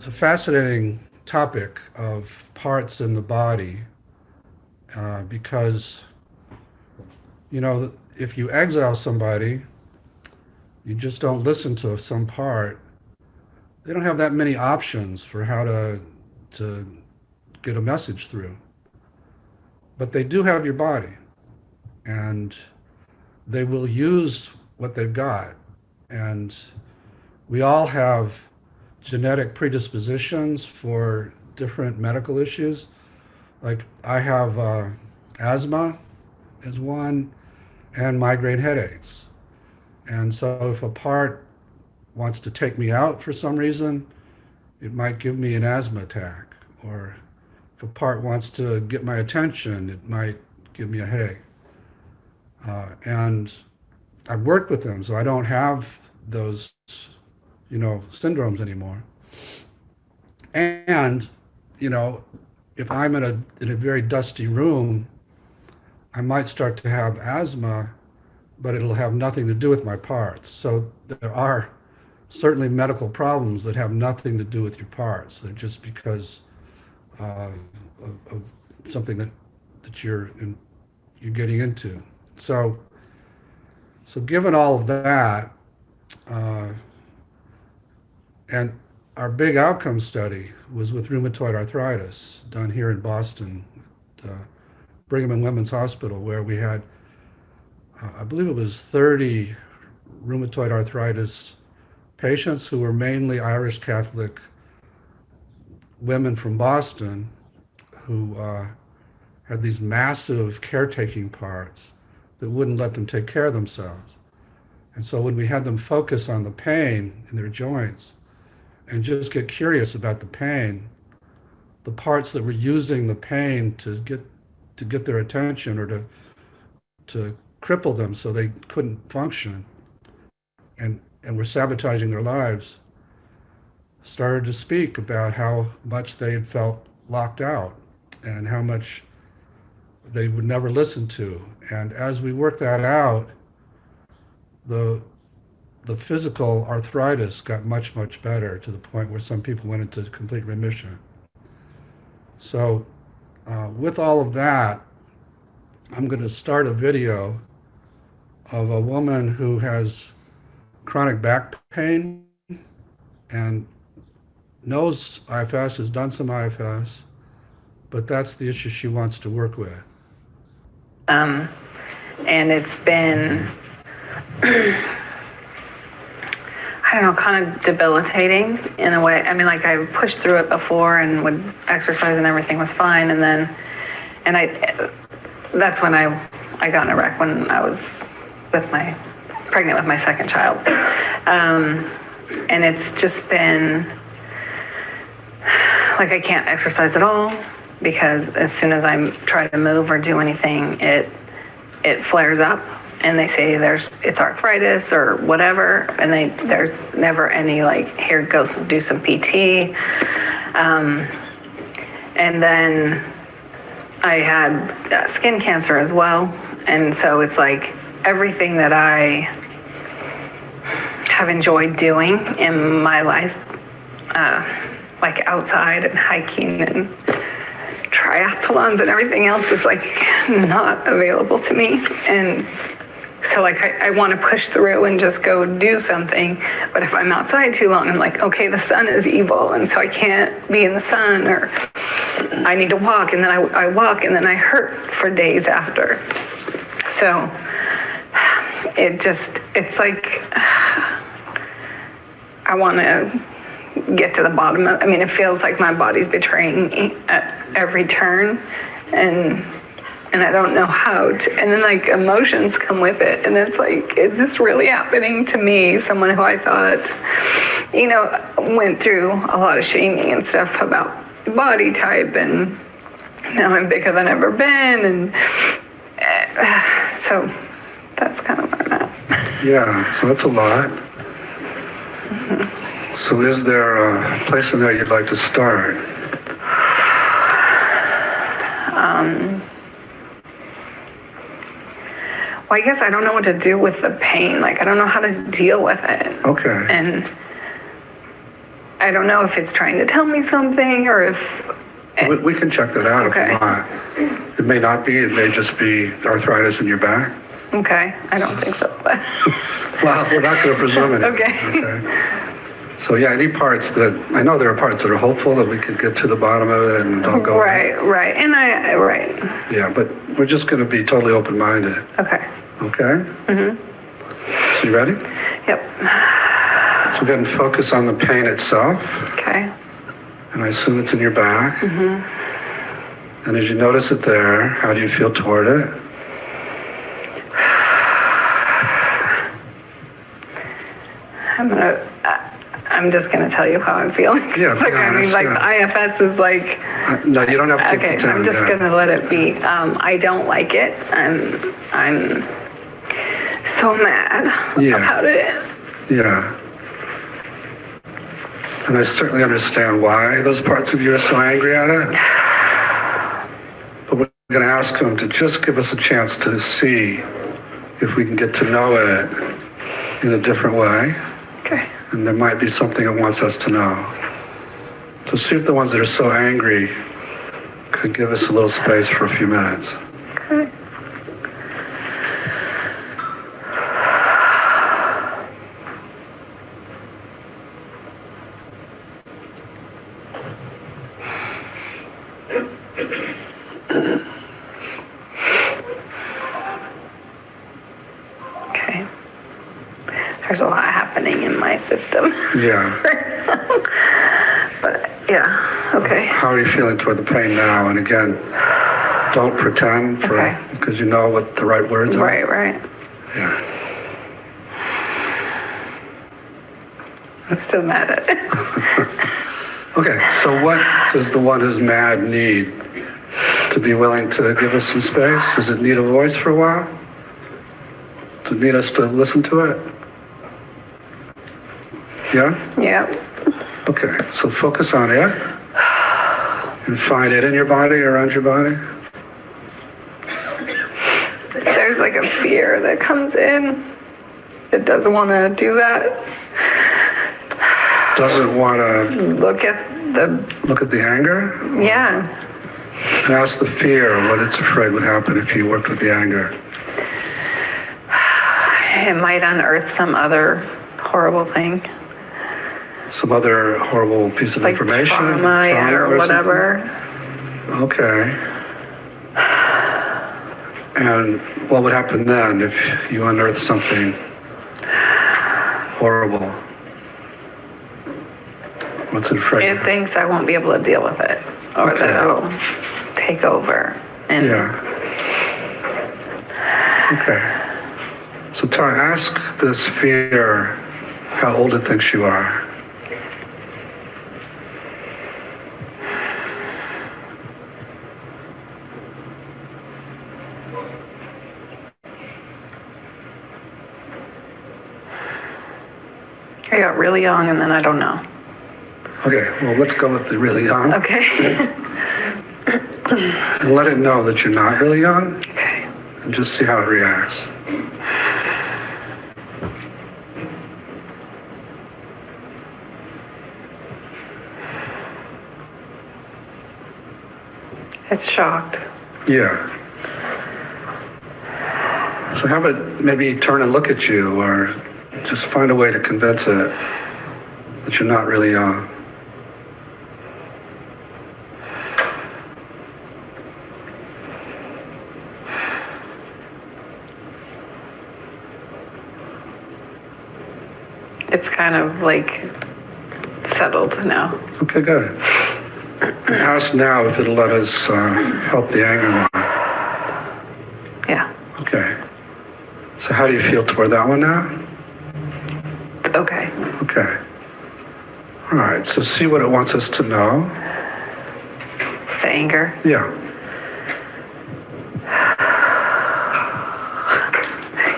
it's a fascinating topic of parts in the body because, if you exile somebody, you just don't listen to some part. They don't have that many options for how to get a message through. But they do have your body, and they will use what they've got. And we all have genetic predispositions for different medical issues. Like I have asthma is one, and migraine headaches. And so if a part wants to take me out for some reason, it might give me an asthma attack. Or if a part wants to get my attention, it might give me a headache. And I've worked with them, so I don't have those, syndromes anymore. And, you know, if I'm in a very dusty room, I might start to have asthma, but it'll have nothing to do with my parts. So there are certainly medical problems that have nothing to do with your parts. They're just because of something that you're getting into. So given all of that, and our big outcome study was with rheumatoid arthritis done here in Boston, Brigham and Women's Hospital, where we had, I believe it was 30 rheumatoid arthritis patients who were mainly Irish Catholic women from Boston who had these massive caretaking parts that wouldn't let them take care of themselves. And so when we had them focus on the pain in their joints and just get curious about the pain, the parts that were using the pain to get their attention or to cripple them so they couldn't function and were sabotaging their lives, started to speak about how much they had felt locked out and how much they would never listen to. And as we worked that out, the physical arthritis got much, much better to the point where some people went into complete remission. So with all of that, I'm going to start a video of a woman who has chronic back pain and knows IFS, has done some IFS, but that's the issue she wants to work with. And it's been, I don't know, kind of debilitating in a way. I mean, like I pushed through it before and would exercise and everything was fine. And that's when I got in a wreck when I was pregnant with my second child. And it's just been, like I can't exercise at all because as soon as I try to move or do anything, it flares up. And they say it's arthritis or whatever, and there's never any like, here, go do some PT. And then I had skin cancer as well, and so it's like everything that I have enjoyed doing in my life, like outside and hiking and triathlons and everything else is like not available to me. And so like I want to push through and just go do something, but if I'm outside too long, I'm like, okay, the sun is evil, and so I can't be in the sun, or I need to walk, and then I walk, and then I hurt for days after. So it's like I want to get to the bottom of. I mean, it feels like my body's betraying me at every turn, and I don't know how to, and then like emotions come with it, and it's like, is this really happening to me, someone who I thought, went through a lot of shaming and stuff about body type, and now I'm bigger than I've ever been, and so that's kind of where I'm at. Yeah, so that's a lot. Mm-hmm. So is there a place in there you'd like to start? Well, I guess I don't know what to do with the pain. Like, I don't know how to deal with it. Okay. And I don't know if it's trying to tell me something or if, We can check that out if Okay. you want. It may not be, it may just be arthritis in your back. okay, I don't think so, but, Well, we're not going to presume anything. Okay. So yeah, any parts that, I know there are parts that are hopeful that we could get to the bottom of it and don't go. right, and right, Yeah, but we're just going to be totally open-minded. okay, Okay? So you ready? yep, So go ahead and focus on the pain itself. okay, And I assume it's in your back. And as you notice it there, how do you feel toward it? I'm just gonna tell you how I'm feeling. Yeah, It's like, be I mean, honest, like, yeah. the IFS is like, No, you don't have to okay, pretend. I'm just yeah. gonna let it be. I don't like it. I'm so mad Yeah. about it. Yeah. And I certainly understand why those parts of you are so angry at it. But we're going to ask them to just give us a chance to see if we can get to know it in a different way. Okay. And there might be something it wants us to know. So see if the ones that are so angry could give us a little space for a few minutes. Okay. Okay. There's a lot happening in my system. Yeah. But yeah, okay. How are you feeling toward the pain now? And again, don't pretend Okay. because you know what the right words are. Right. Yeah. I'm still mad at it. Okay, so what does the one who's mad need to be willing to give us some space? Does it need a voice for a while? Does it need us to listen to it? Yeah? Yeah. Okay, so focus on it and find it in your body, around your body. There's like a fear that comes in. It doesn't want to do that. Doesn't want to Look at look at the anger yeah. and ask the fear what it's afraid would happen if you worked with the anger. It might unearth some other horrible thing, Some other horrible piece of like information. trauma or something? whatever. Okay. And what would happen then if you unearthed something horrible? What's it afraid It of? thinks I won't be able to deal with it, or Okay. that it'll take over. And Yeah. Okay. So Tara, ask this fear how old it thinks you are. I got really young, and then I don't know. Okay, well, let's go with the really young. Okay. And let it know that you're not really young Okay. and just see how it reacts. It's shocked. Yeah. So have it maybe turn and look at you or just find a way to convince it that you're not really young. It's kind of like settled now. Okay, good. And ask now if it'll let us help the anger one. Yeah. Okay. So how do you feel toward that one now? Okay. Okay. All right, so see what it wants us to know. The anger. Yeah.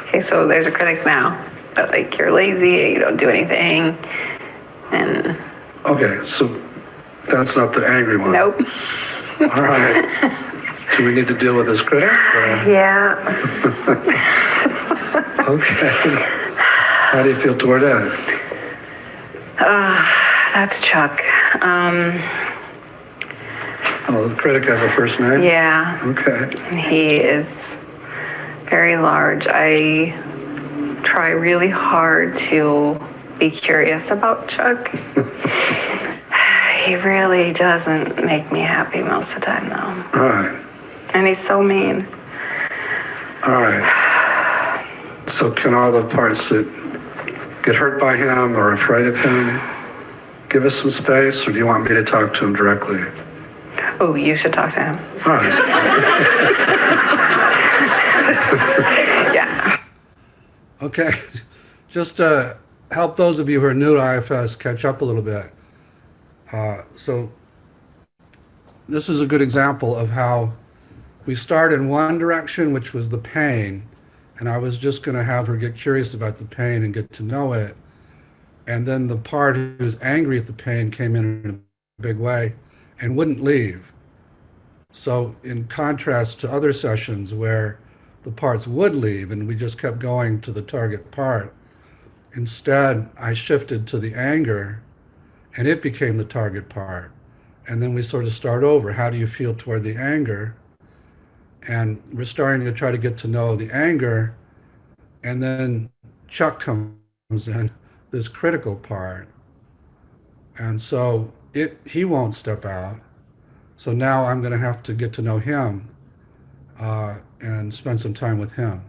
Okay, so there's a critic now. But like, you're lazy, you don't do anything. And Okay, so that's not the angry one. nope. All right. Do we need to deal with this critic? or- Yeah. Okay. How do you feel toward that? That's Chuck. Oh, the critic has a first name? Yeah. Okay. He is very large. I try really hard to be curious about Chuck. He really doesn't make me happy most of the time, though. All right. And he's so mean. All right. So can all the parts that get hurt by him or afraid of him give us some space, or do you want me to talk to him directly? Oh, you should talk to him. All right. Yeah. Okay. Just to help those of you who are new to IFS catch up a little bit. So this is a good example of how we start in one direction, which was the pain, and I was just going to have her get curious about the pain and get to know it. And then the part who was angry at the pain came in a big way and wouldn't leave. So in contrast to other sessions where the parts would leave and we just kept going to the target part, instead I shifted to the anger and it became the target part. And then we sort of start over. How do you feel toward the anger? And we're starting to try to get to know the anger. And then Chuck comes in, this critical part. And so he won't step out. So now I'm going to have to get to know him and spend some time with him.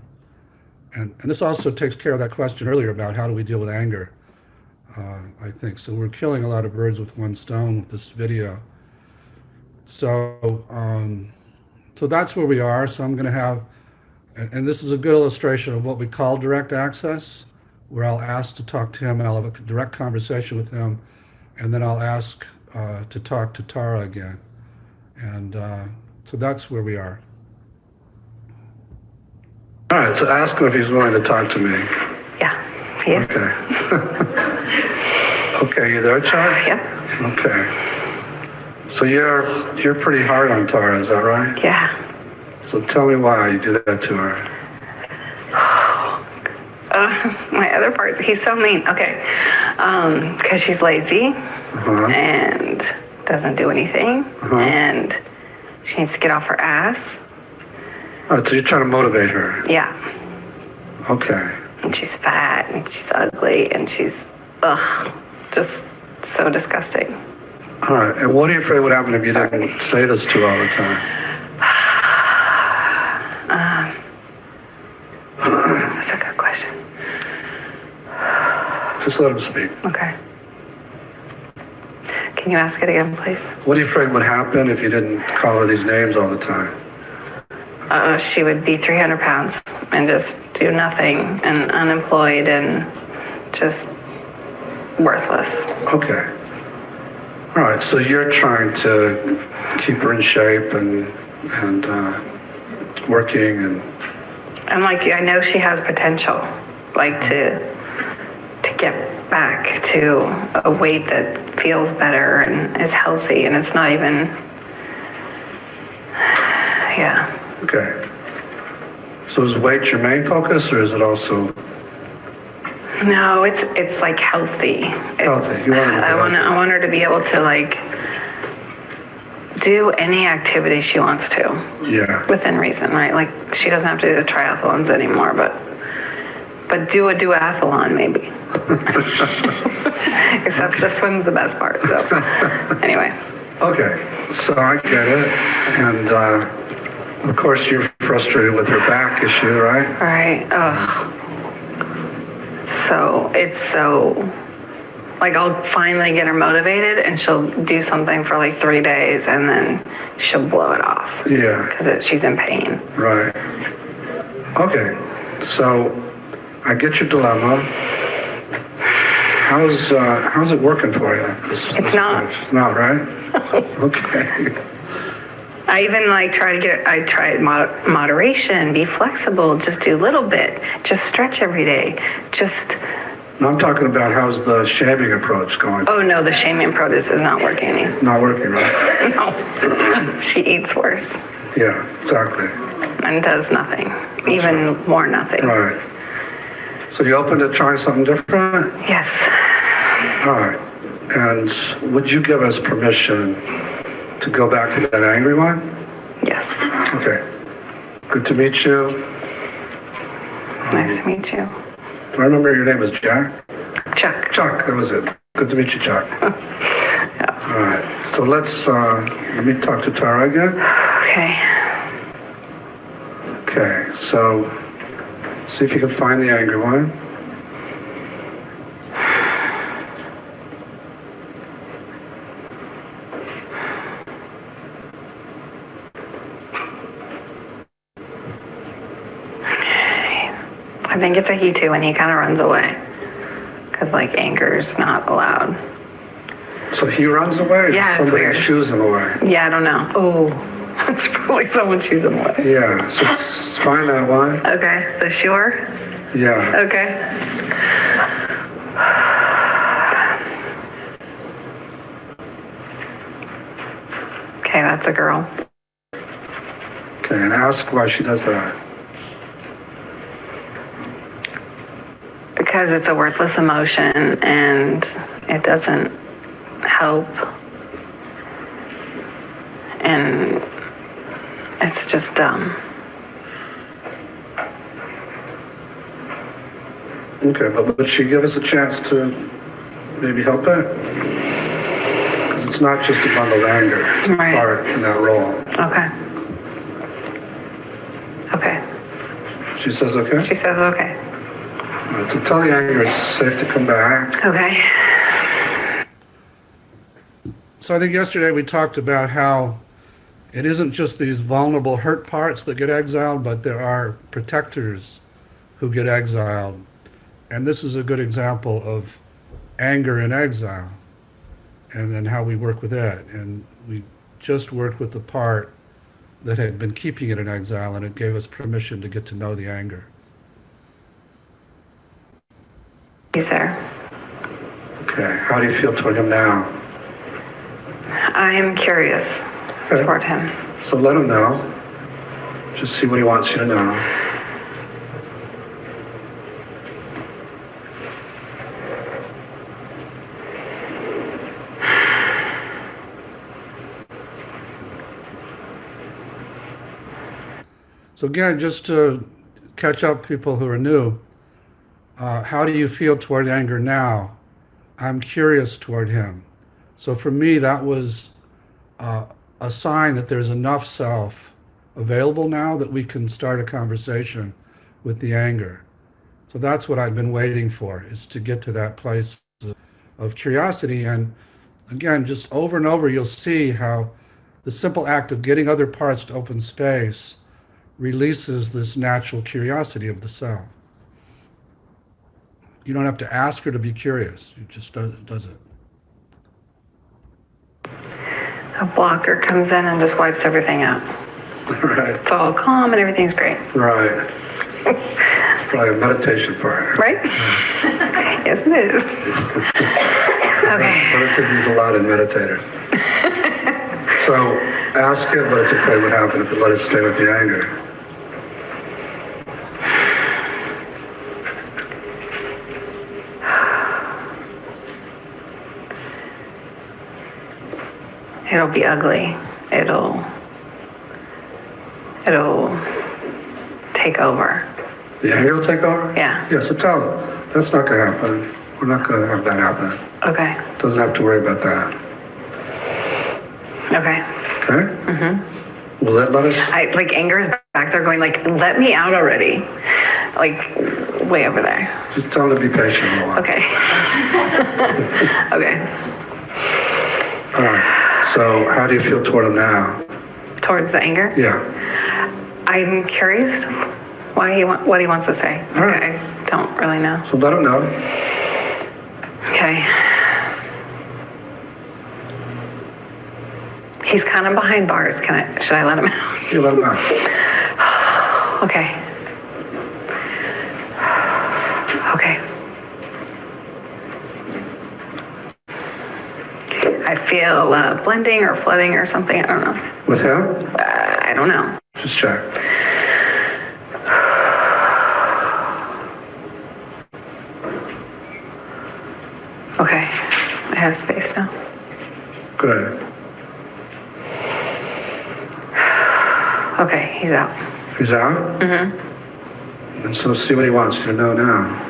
And this also takes care of that question earlier about how do we deal with anger, I think. So we're killing a lot of birds with one stone with this video. So, so that's where we are. So I'm going to have, and this is a good illustration of what we call direct access, where I'll ask to talk to him, I'll have a direct conversation with him, and then I'll ask to talk to Tara again. And so that's where we are. All right, so ask him if he's willing to talk to me. Yeah, he is. Okay. Okay, you there, Chuck? Yep. Okay. So you're pretty hard on Tara, is that right? Yeah. So tell me why you do that to her. My other parts, he's so mean. Okay. Because she's lazy and doesn't do anything. And she needs to get off her ass. All right, so you're trying to motivate her. Yeah. Okay. And she's fat and she's ugly and she's, just so disgusting. All right, and what are you afraid would happen if you didn't say this to her all the time? That's a good question. Just let him speak. Okay. Can you ask it again, please? What are you afraid would happen if you didn't call her these names all the time? She would be 300 pounds and just do nothing and unemployed and just worthless. Okay. All right, so you're trying to keep her in shape and working and... I'm like, I know she has potential, like to get back to a weight that feels better and is healthy, and it's not even, yeah. Okay. So is weight your main focus, or is it also... No, it's like healthy. Healthy. You want her to be I want her to be able to like do any activity she wants to. Yeah. Within reason, right? Like she doesn't have to do the triathlons anymore, but do a duathlon maybe. Except the swim's the best part. So anyway. Okay, so I get it, and of course you're frustrated with her back issue, right? Right. Ugh. So it's so, like I'll finally get her motivated and she'll do something for like 3 days and then she'll blow it off. Yeah. Because she's in pain. Right. Okay, so I get your dilemma. How's it working for you? It's not. It's not, right? Okay. I even like I try moderation, be flexible, just do a little bit, just stretch every day, just. No, I'm talking about how's the shaming approach going? Oh no, the shaming approach is not working. Not working, right? No, she eats worse. Yeah, exactly. And does nothing, even more nothing. Right. So you open to trying something different? Yes. All right. And would you give us permission to go back to that angry one? Yes. Okay. Good to meet you. Nice to meet you. Do I remember your name was Jack? Chuck. Chuck, that was it. Good to meet you, Chuck. Yeah. All right. So let me talk to Tara again. Okay. Okay. So see if you can find the angry one. I think it's a he too, and he kind of runs away. Because, like, anger's not allowed. So he runs away? Yeah, it's somebody weird. shoos him away? Yeah, I don't know. Oh, it's probably someone choose him away. Yeah, so let's find that one. Okay, the sure? Yeah. Okay. Okay, that's a girl. Okay, and ask why she does that. Because it's a worthless emotion and it doesn't help. And it's just dumb. Okay, but would she give us a chance to maybe help it? Because it's not just a bundle of anger, it's a Right. part in that role. Okay. Okay. She says okay? She says okay. All right, so tell the anger it's safe to come back. Okay. So I think yesterday we talked about how it isn't just these vulnerable hurt parts that get exiled, but there are protectors who get exiled. And this is a good example of anger in exile and then how we work with it. And we just worked with the part that had been keeping it in exile, and it gave us permission to get to know the anger. He's there. Okay, how do you feel toward him now? I'm curious Okay. toward him. So let him know. Just see what he wants you to know. So again, just to catch up people who are new, how do you feel toward anger now? I'm curious toward him. So for me, that was a sign that there's enough self available now that we can start a conversation with the anger. So that's what I've been waiting for, is to get to that place of curiosity. And again, just over and over, you'll see how the simple act of getting other parts to open space releases this natural curiosity of the self. You don't have to ask her to be curious. It just does it. A blocker comes in and just wipes everything out. Right. It's all calm and everything's great. Right. It's probably a meditation for her. Right? Yes, it is. Okay. Meditate is a lot in meditators. So ask it, but it's okay what happened if you let it stay with the anger. It'll be ugly. It'll take over. The anger will take over? Yeah. Yeah, so tell them, that's not going to happen. We're not going to have that happen. Okay. Doesn't have to worry about that. Okay. Okay? Mm-hmm. Will that let us? Like anger is back there going like, let me out already. Like way over there. Just tell them to be patient a while. Okay. Okay. All right. So how do you feel toward him now? Towards the anger? Yeah. I'm curious what he wants to say. All right. I don't really know. So let him know. Okay. He's kind of behind bars. Should I let him out? You let him out. Okay. Okay. I feel blending or flooding or something. I don't know. With him? I don't know. Just check. Okay. I have space now. Good. Okay, he's out. He's out? Mm-hmm. And so see what he wants you to know now.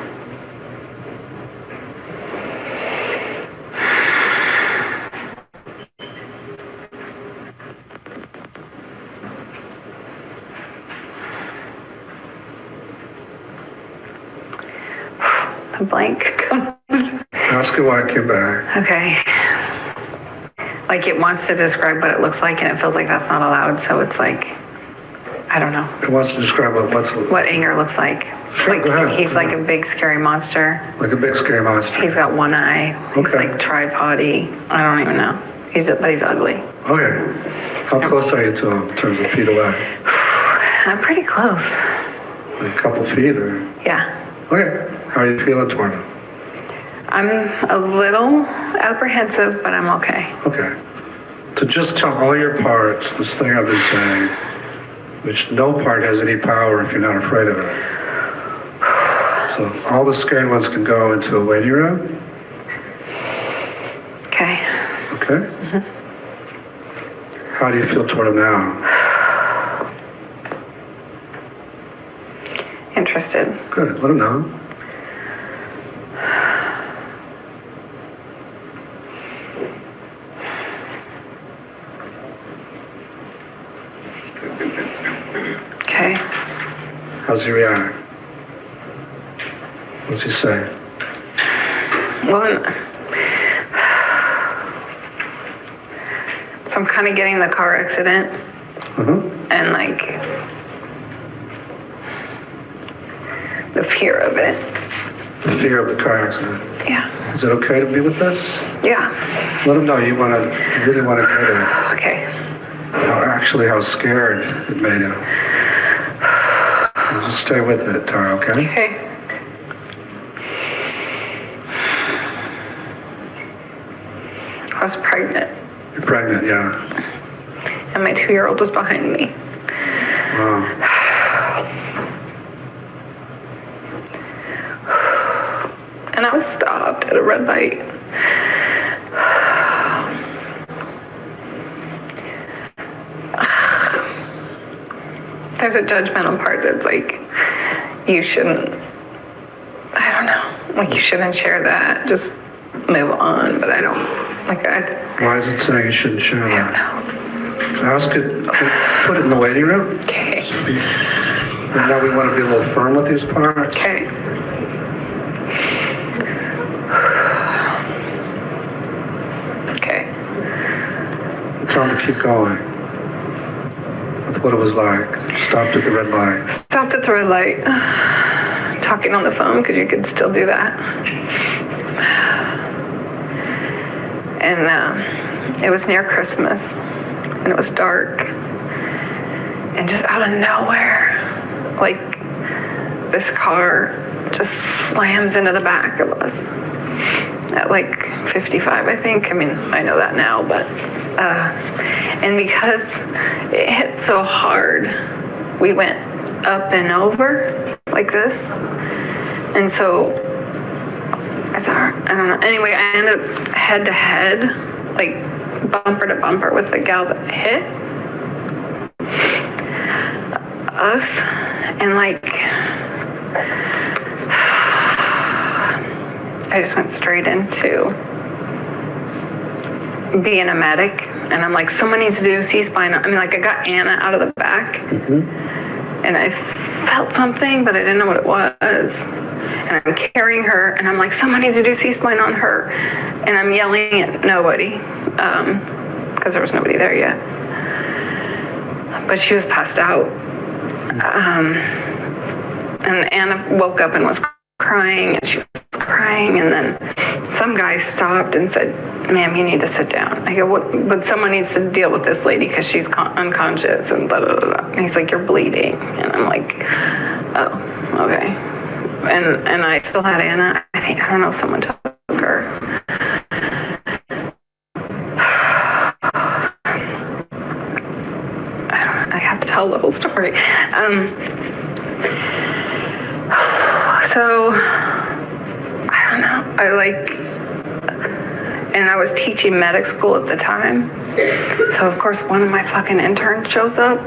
A blank. Ask him why I came back. Okay. Like it wants to describe what it looks like, and it feels like that's not allowed. So it's like, I don't know. It wants to describe what anger looks like. Sure, like go ahead. He's like a big scary monster. Like a big scary monster. He's got one eye. He's Okay. like tripod-y. I don't even know. But he's ugly. Okay. How close are you to him in terms of feet away? I'm pretty close. Like a couple feet or? Yeah. Okay. How are you feeling toward him? I'm a little apprehensive, but I'm okay. Okay. To just tell all your parts this thing I've been saying, which no part has any power if you're not afraid of it. So all the scared ones can go into a waiting room. Okay. Okay? Mm-hmm. How do you feel toward him now? Interested. Good. Let him know. Okay. How's he react? What's he say? Well, so I'm kind of getting the car accident, and like the fear of it. The fear of the car accident. Yeah. Is it okay to be with us? Yeah. Let him know you really want to go to Okay. how scared it made him. Just stay with it, Tara, okay? Okay. I was pregnant. You're pregnant, yeah. And my 2-year-old was behind me. Wow. And I was stopped at a red light. There's a judgmental part that's like, you shouldn't, I don't know, like you shouldn't share that, just move on, but I don't, Why is it saying you shouldn't share I that? don't know. So ask it, put it in the waiting room. Okay. And now we want to be a little firm with these parts. Okay. Okay. Tell him to keep going with what it was like. Stopped at the red light. Stopped at the red light, talking on the phone because you could still do that. And it was near Christmas, and it was dark, and just out of nowhere, like this car just slams into the back of us at like 55, I think. I mean, I know that now, but and because it hit so hard, we went up and over like this, and so I don't know. Anyway, I ended up head to head, like bumper to bumper with the gal that hit us, and like I just went straight into being a medic, and I'm like, someone needs to do C-spine. I mean, like I got Anna out of the back, and I felt something, but I didn't know what it was. And I'm carrying her, and I'm like, someone needs to do C-spine on her. And I'm yelling at nobody, because there was nobody there yet. But she was passed out. And Anna woke up and was crying, and she was crying, and then some guy stopped and said, ma'am, you need to sit down. I go, what? But someone needs to deal with this lady because she's unconscious, and blah, blah, blah. And he's like, you're bleeding. And I'm like, oh, okay. And I still had Anna. I don't know if someone took her. I have to tell the whole story. So, I don't know. And I was teaching medic school at the time. So of course one of my fucking interns shows up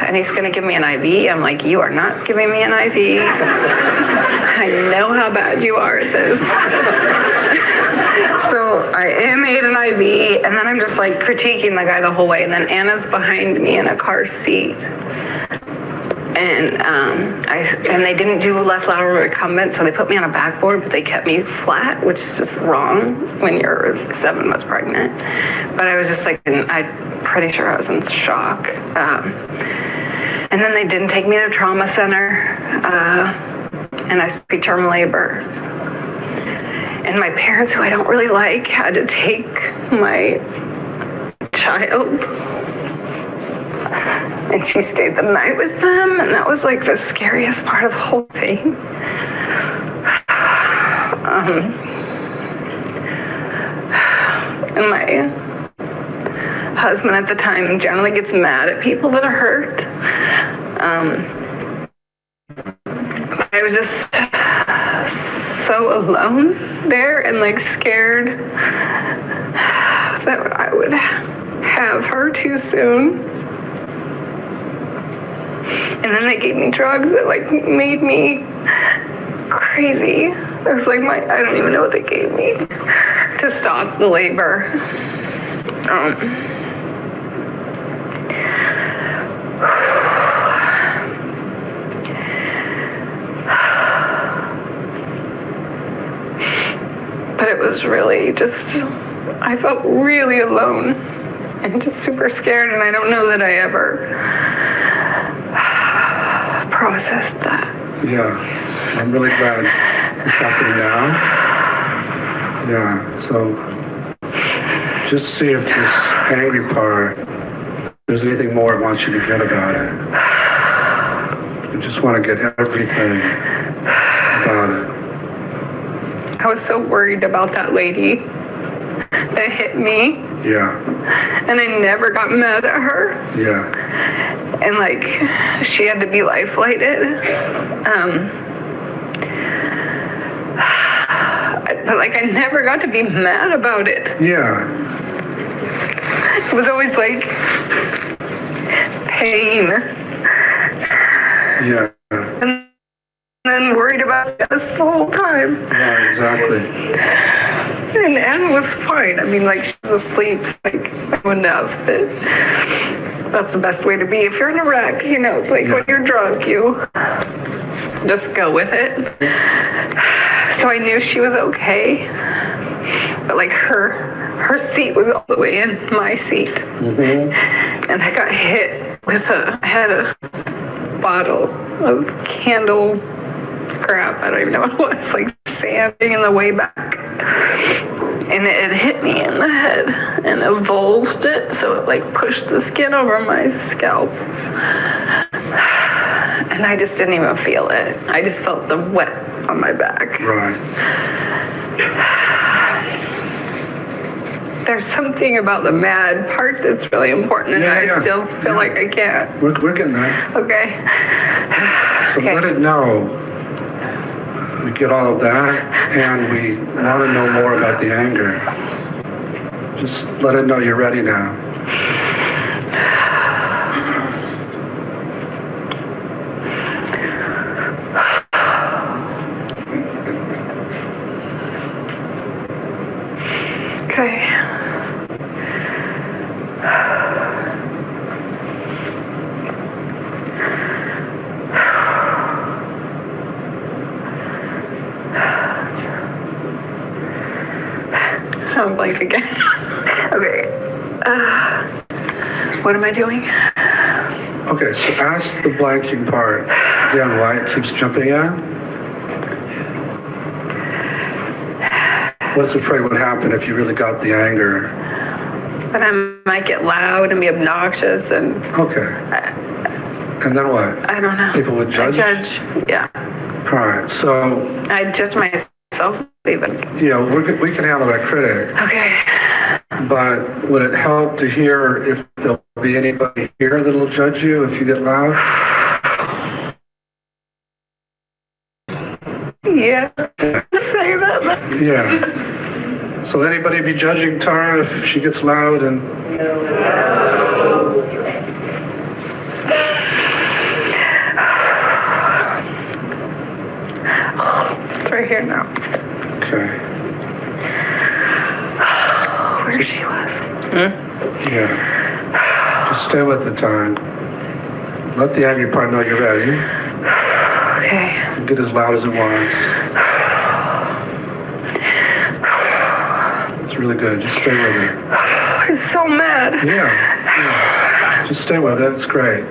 and he's gonna give me an IV. I'm like, you are not giving me an IV. I know how bad you are at this. So I am made an IV, and then I'm just like critiquing the guy the whole way. And then Anna's behind me in a car seat. And they didn't do left lateral recumbent, so they put me on a backboard, but they kept me flat, which is just wrong when you're 7 months pregnant. But I was just like, I'm pretty sure I was in shock. And then they didn't take me to trauma center, and I was preterm labor. And my parents, who I don't really like, had to take my child. And she stayed the night with them, and that was like the scariest part of the whole thing. And my husband at the time generally gets mad at people that are hurt. I was just so alone there and like scared that I would have her too soon. And then they gave me drugs that like made me crazy. It was like I don't even know what they gave me to stop the labor. But it was really just, I felt really alone and just super scared, and I don't know that I ever processed that. Yeah, I'm really glad it's happening now. Yeah, so just see if this angry part, if there's anything more it wants you to get about it. You just want to get everything about it. I was so worried about that lady that hit me. Yeah. And I never got mad at her. Yeah. And like, she had to be life-flighted. But like, I never got to be mad about it. Yeah. It was always like pain. Yeah. And then worried about this the whole time. Yeah, exactly. And Anne was fine. I mean, like, she was asleep, like, I wouldn't have, but that's the best way to be. If you're in a wreck, you know, it's like when you're drunk, you just go with it. So I knew she was okay, but like her seat was all the way in my seat. Mm-hmm. And I got hit with I had a bottle of candle crap, I don't even know what it was, like sanding in the way back. And it hit me in the head and avulsed it, so it like pushed the skin over my scalp. And I just didn't even feel it. I just felt the wet on my back. Right. There's something about the mad part that's really important, and I still feel like I can't. We're getting there. Okay. So let it know. We get all of that, and we want to know more about the anger. Just let it know you're ready now. Okay. I'm blank again. Okay. What am I doing? Okay, so ask the blanking part again why it keeps jumping in. What's afraid would happen if you really got the anger? That I might get loud and be obnoxious and... Okay. And then what? I don't know. People would judge? I judge, yeah. All right, so... I judge myself even. Yeah, we can handle that critic. Okay. But would it help to hear if there'll be anybody here that'll judge you if you get loud? Yeah. Say that. Yeah. So anybody be judging Tara if she gets loud and... It's right here now. Okay. Where she was. Yeah. Just stay with the time. Let the angry part know you're ready. Okay. Get as loud as it wants. It's really good. Just stay with it. I'm so mad. Yeah. Just stay with it. It's great.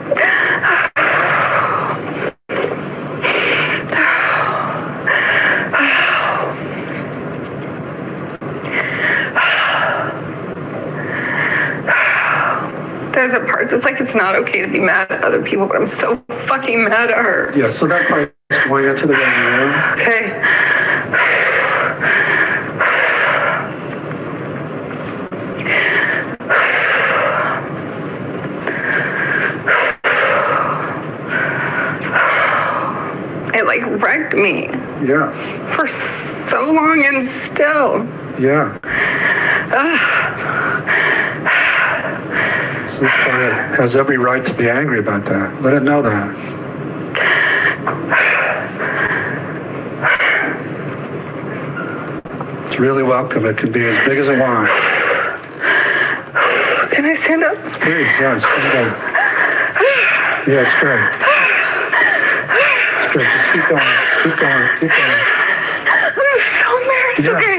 There's a part that's like it's not okay to be mad at other people, but I'm so fucking mad at her. Yeah, so that part is going into the radio. Okay. It like wrecked me Yeah. for so long and still. Yeah. So this part has every right to be angry about that. Let it know that. It's really welcome. It can be as big as it wants. Can I stand up? Please, yes. Yeah, it's great. It's great. Just keep going. Keep going. Keep going. I'm so embarrassed. Yeah, Okay.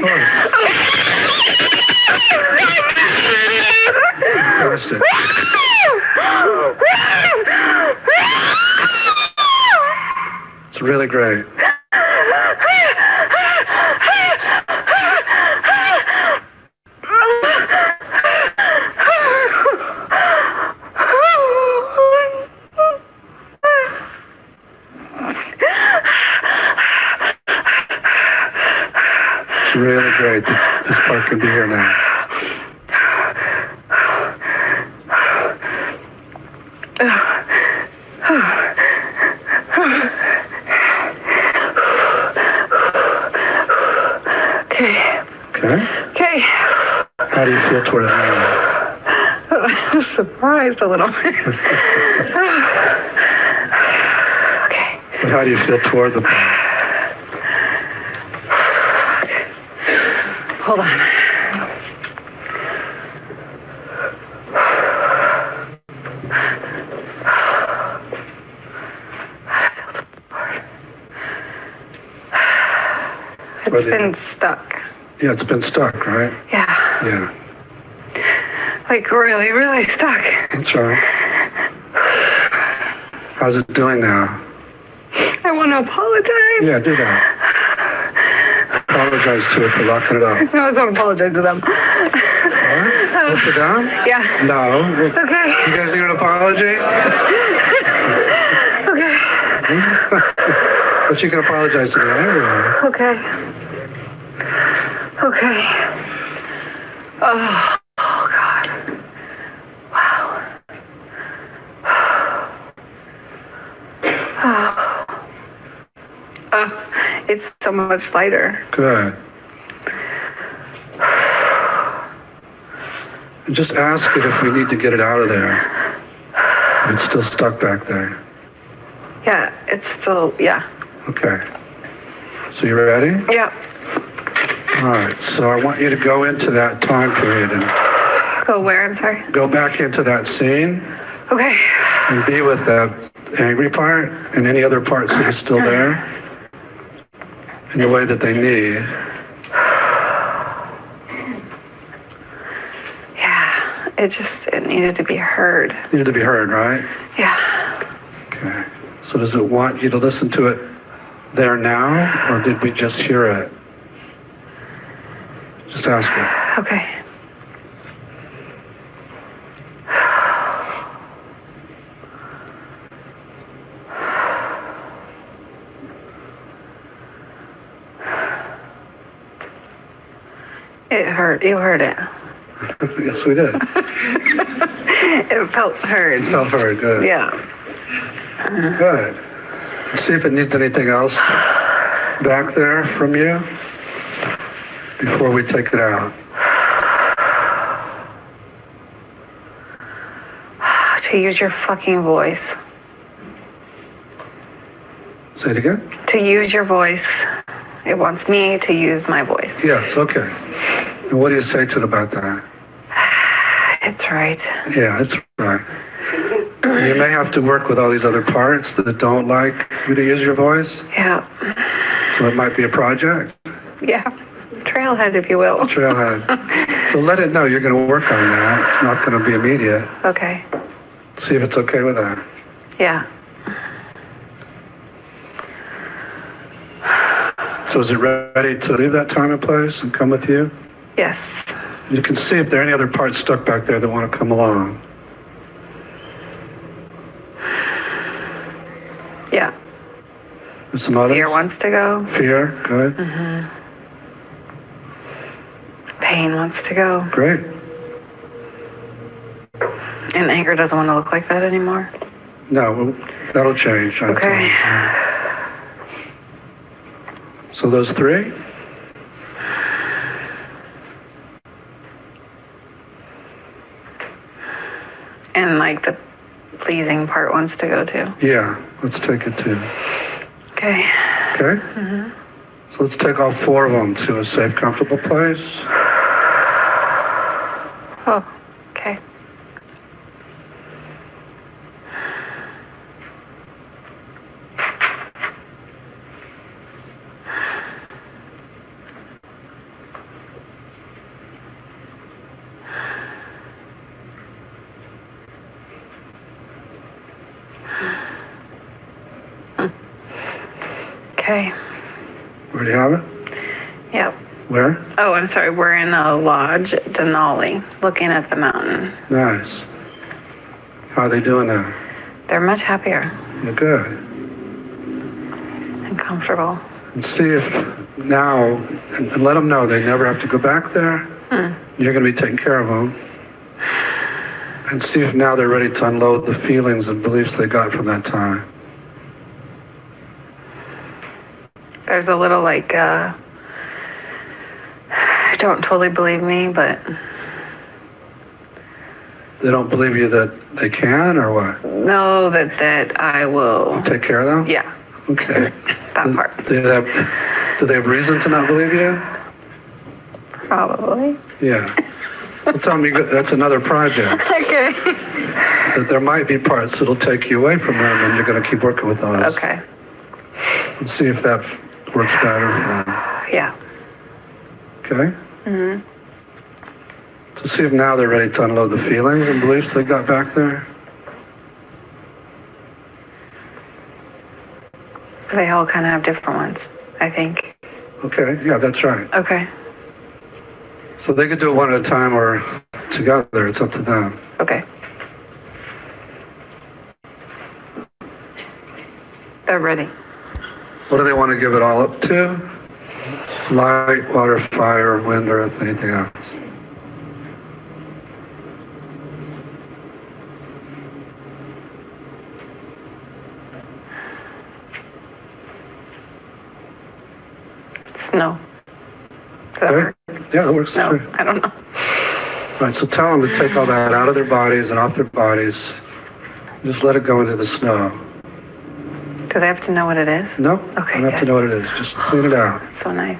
Of course. Fantastic. It's really great. It's really great that this part can be here now. Okay. How do you feel toward it now? I'm surprised a little. Okay. But how do you feel toward the part? Hold on. It's been stuck. Yeah, it's been stuck, right? Yeah. Yeah. Like really, really stuck. That's right. How's it doing now? I want to apologize. Yeah, do that. Apologize to it for locking it up. No, I don't apologize to them. What? What's it down? Yeah. No. Okay. You guys need an apology? Okay. But you can apologize to the angry one. Okay. Okay. Oh God. Wow. It's so much lighter. Good. And just ask it if we need to get it out of there. It's still stuck back there. Yeah, it's still, yeah. Okay. So you ready? Yeah. All right. So I want you to go into that time period and Go where, I'm sorry? go back into that scene Okay. and be with that angry part and any other parts that are still there in the way that they need. Yeah, it needed to be heard. Needed to be heard, right? Yeah. Okay. So does it want you to listen to it there now, or did we just hear it? Just ask it. Okay. It hurt. You heard it. Yes, we did. It felt heard. Felt very good. Yeah. Good. Let's see if it needs anything else back there from you before we take it out? To use your fucking voice. Say it again? To use your voice. It wants me to use my voice. Yes, okay. And what do you say to it about that? It's right. Yeah, it's right. You may have to work with all these other parts that don't like you to use your voice. Yeah. So it might be a project. Yeah. Trailhead, if you will. Trailhead. So let it know you're going to work on that. It's not going to be immediate. Okay. See if it's okay with that. Yeah. So is it ready to leave that time and place and come with you? Yes. You can see if there are any other parts stuck back there that want to come along. Yeah. There's some others? Fear wants to go. Fear, good. Pain wants to go. Great. And anger doesn't want to look like that anymore. No, well, that'll change. Okay. So those three? And like the pleasing part wants to go too. Yeah, let's take it too. Okay. Okay? So let's take all four of them to a safe, comfortable place. Oh, okay. Okay. Where do you have it? Yep. Where? Oh, I'm sorry. We're in a lodge at Denali, looking at the mountain. Nice. How are they doing now? They're much happier You're good. and comfortable. And see if now, and let them know they never have to go back there. You're going to be taking care of them. And see if now they're ready to unload the feelings and beliefs they got from that time. There's a little like, don't totally believe me, but They don't believe you that they can, or what? know that I will. Take care of them? Yeah, Okay. that part. Do they have reason to not believe you? Probably. Yeah. So tell me, that's another project. Okay. That there might be parts that'll take you away from them, and you're going to keep working with those. Okay. And see if that works better for them. Yeah. Okay? So see if now they're ready to unload the feelings and beliefs they got back there. They all kind of have different ones, I think. Okay, yeah, that's right. Okay. So they could do it one at a time or together. It's up to them. Okay. They're ready. What do they want to give it all up to? Light, water, fire, wind, earth, anything else? Snow. Does that Okay. work? Yeah, that works. No, Sure. I don't know. All right, so tell them to take all that out of their bodies and off their bodies. Just let it go into the snow. Do they have to know what it is? No, Okay, you don't have to good. know what it is. Just clean it out. So nice.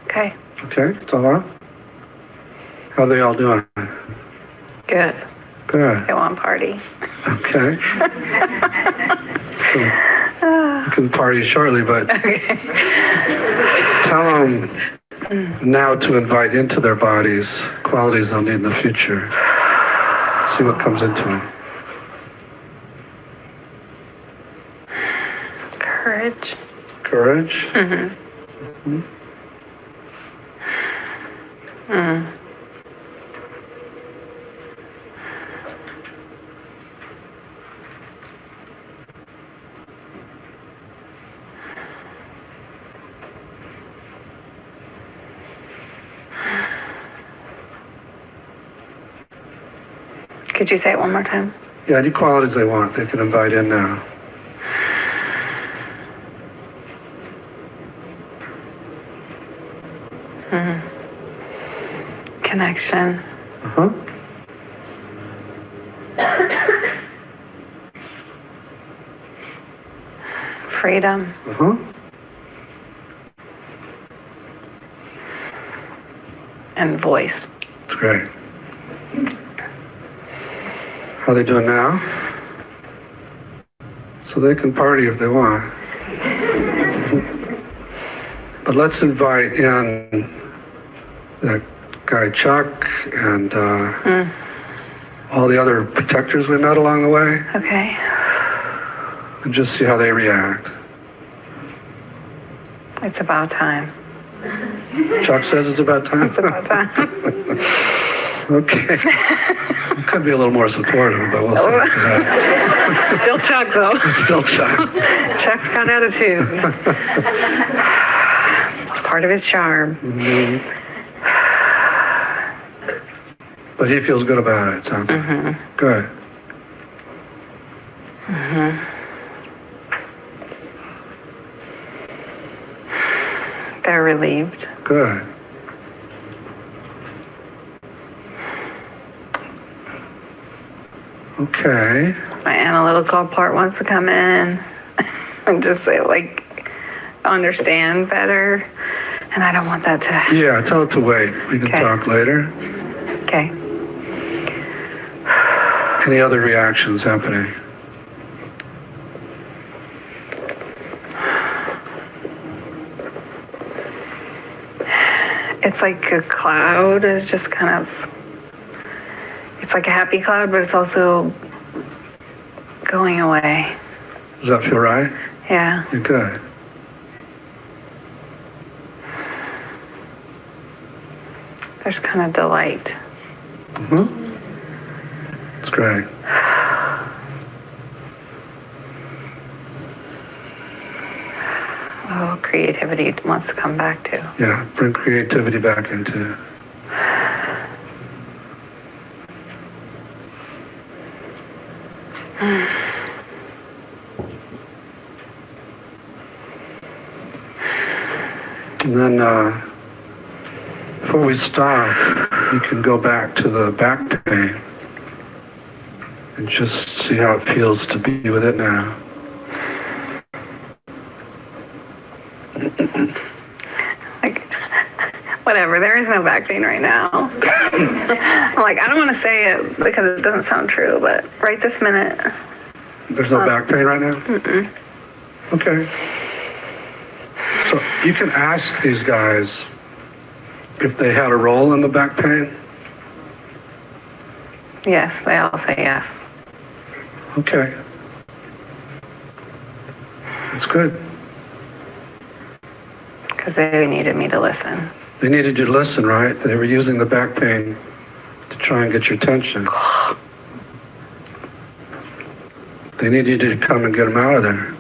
Okay. Okay, it's all out? How are they all doing? Good. Good. They want party. Okay. So, you can party shortly, but tell them Now to invite into their bodies qualities they'll need in the future. See what comes into them. Courage. Courage? Could you say it one more time? Yeah, any qualities they want, they can invite in now. Connection. Uh-huh. Freedom. Uh-huh. And voice. That's great. How they doing now? So they can party if they want. But let's invite in that guy Chuck and all the other protectors we met along the way, Okay. and just see how they react. It's about time. Chuck says it's about time. It's about time. Okay. Could be a little more supportive, but we'll see. Yeah. Still Chuck, though. It's still Chuck. Chuck's got attitude. It's part of his charm. But he feels good about it, sounds like. Good. They're relieved. Good. Okay. My analytical part wants to come in and just say, like, understand better. And I don't want that to. Yeah, tell it to wait. We can Okay. talk later. Okay. Any other reactions happening? It's like a cloud is just kind of. It's like a happy cloud, but it's also going away. Does that feel right? Yeah. You're good. There's kind of delight. That's great. Oh, creativity wants to come back too. Yeah, bring creativity back into. And then before we stop, you can go back to the back pain and just see how it feels to be with it now. Like, whatever, there is no back pain right now. I'm like, I don't want to say it because it doesn't sound true, but right this minute. There's no back pain right now? Okay. So you can ask these guys if they had a role in the back pain. Yes, they all say yes. Okay. That's good. Because they needed me to listen. They needed you to listen, right? They were using the back pain to try and get your attention. They needed you to come and get them out of there.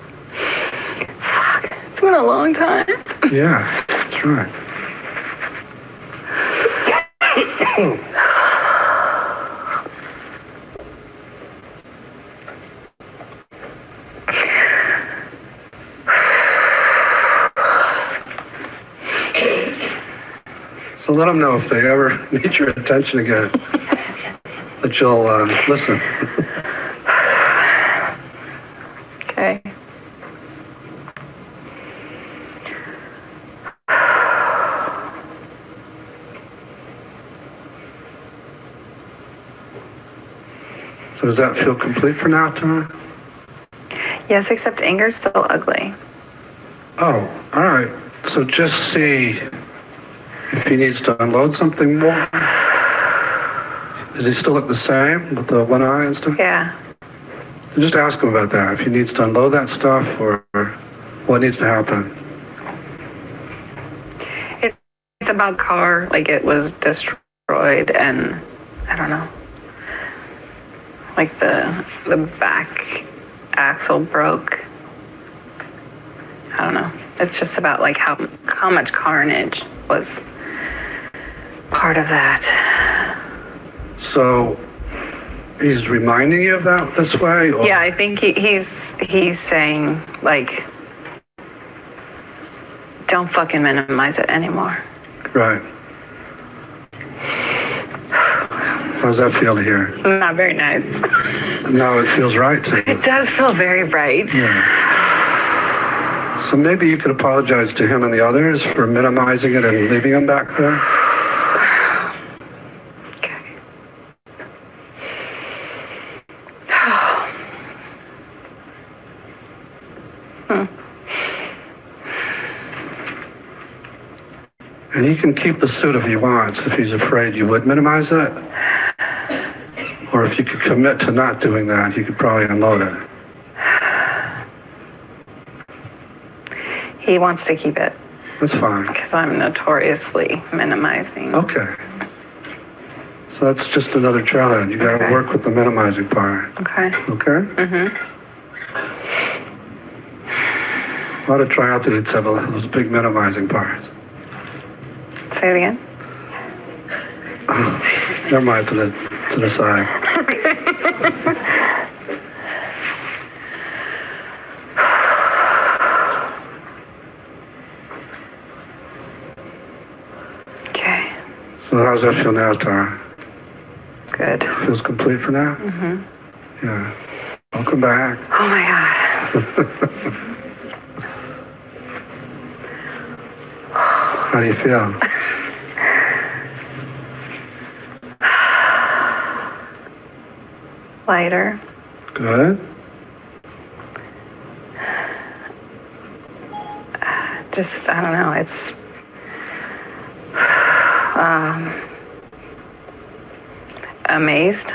Fuck, it's been a long time. Yeah, that's right. So let them know if they ever need your attention again, that you'll listen. Okay. So does that feel complete for now, Tara? Yes, except anger's still ugly. Oh, all right. So just see if he needs to unload something more. Does he still look the same with the one eye and stuff? Yeah. So just ask him about that, if he needs to unload that stuff or what needs to happen. It's about car, like it was destroyed, and I don't know, like the back axle broke. I don't know. It's just about like how much carnage was part of that. So he's reminding you of that this way? Or? Yeah, I think he's saying like, don't fucking minimize it anymore. Right. How's that feel to hear? Not very nice. No, it feels right to you. It does feel very right. Yeah. So maybe you could apologize to him and the others for minimizing it and leaving him back there? Okay. And he can keep the suit if he wants, if he's afraid you would minimize it. Or if you could commit to not doing that, he could probably unload it. He wants to keep it. That's fine. Because I'm notoriously minimizing. Okay. So that's just another challenge. You got to work with the minimizing part. Okay. Okay? Mm-hmm. A lot of triathletes have those big minimizing parts. Say it again. Never mind, to the side. Okay. So how's that feel now, Tara? Good. Feels complete for now? Mm-hmm. Yeah. Welcome back. Oh my God. How do you feel? Lighter. Good. Just, I don't know, it's amazed.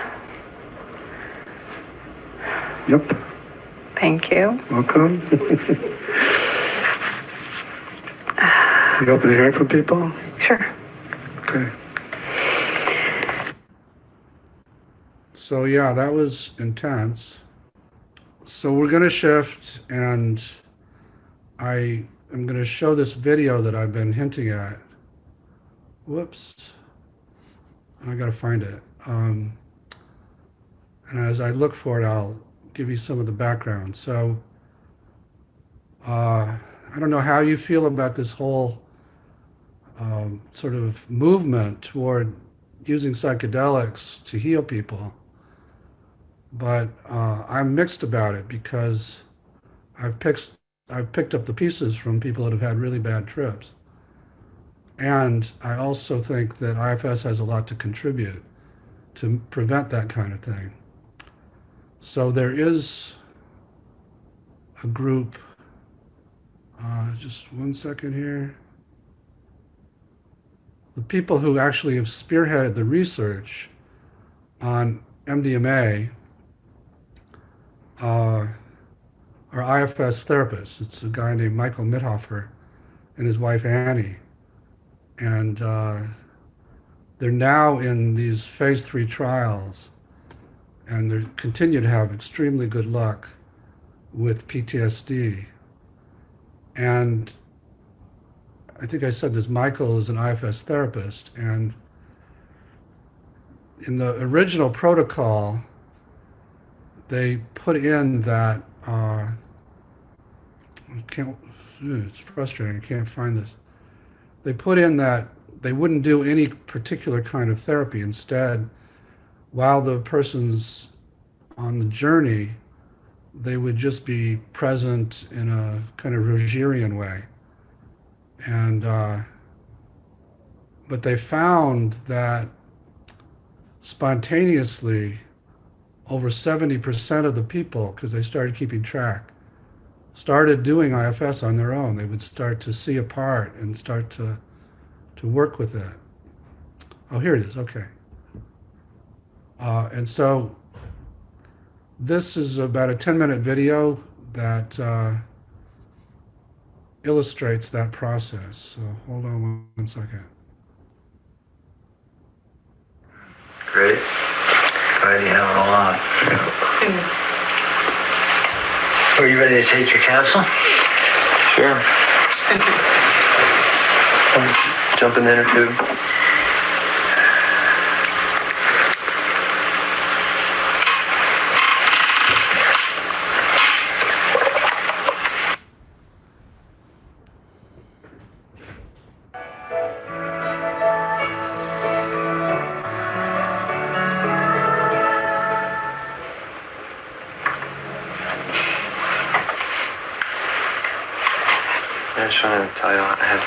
Yep. Thank you. Welcome. You open to hearing from people? Sure. Okay. So yeah, that was intense. So we're going to shift, and I am going to show this video that I've been hinting at. Whoops. I got to find it. And as I look for it, I'll give you some of the background. So I don't know how you feel about this whole sort of movement toward using psychedelics to heal people. But I'm mixed about it because I've picked up the pieces from people that have had really bad trips. And I also think that IFS has a lot to contribute to prevent that kind of thing. So there is a group, just 1 second here. The people who actually have spearheaded the research on MDMA are IFS therapists. It's a guy named Michael Mithofer and his wife Annie. And they're now in these phase 3 trials, and they continue to have extremely good luck with PTSD. And I think I said this, Michael is an IFS therapist, and in the original protocol, they put in that, it's frustrating, I can't find this. They put in that they wouldn't do any particular kind of therapy. Instead, while the person's on the journey, they would just be present in a kind of Rogerian way. And, but they found that spontaneously, over 70% of the people, because they started keeping track, started doing IFS on their own. They would start to see a part and start to to work with it. Oh, here it is. Okay. And so this is about a 10-minute video that illustrates that process. So hold on one second. Great. Glad you have it all on. Are you ready to take your capsule? Sure. Jump in the inner tube. I just wanted to tell you, I had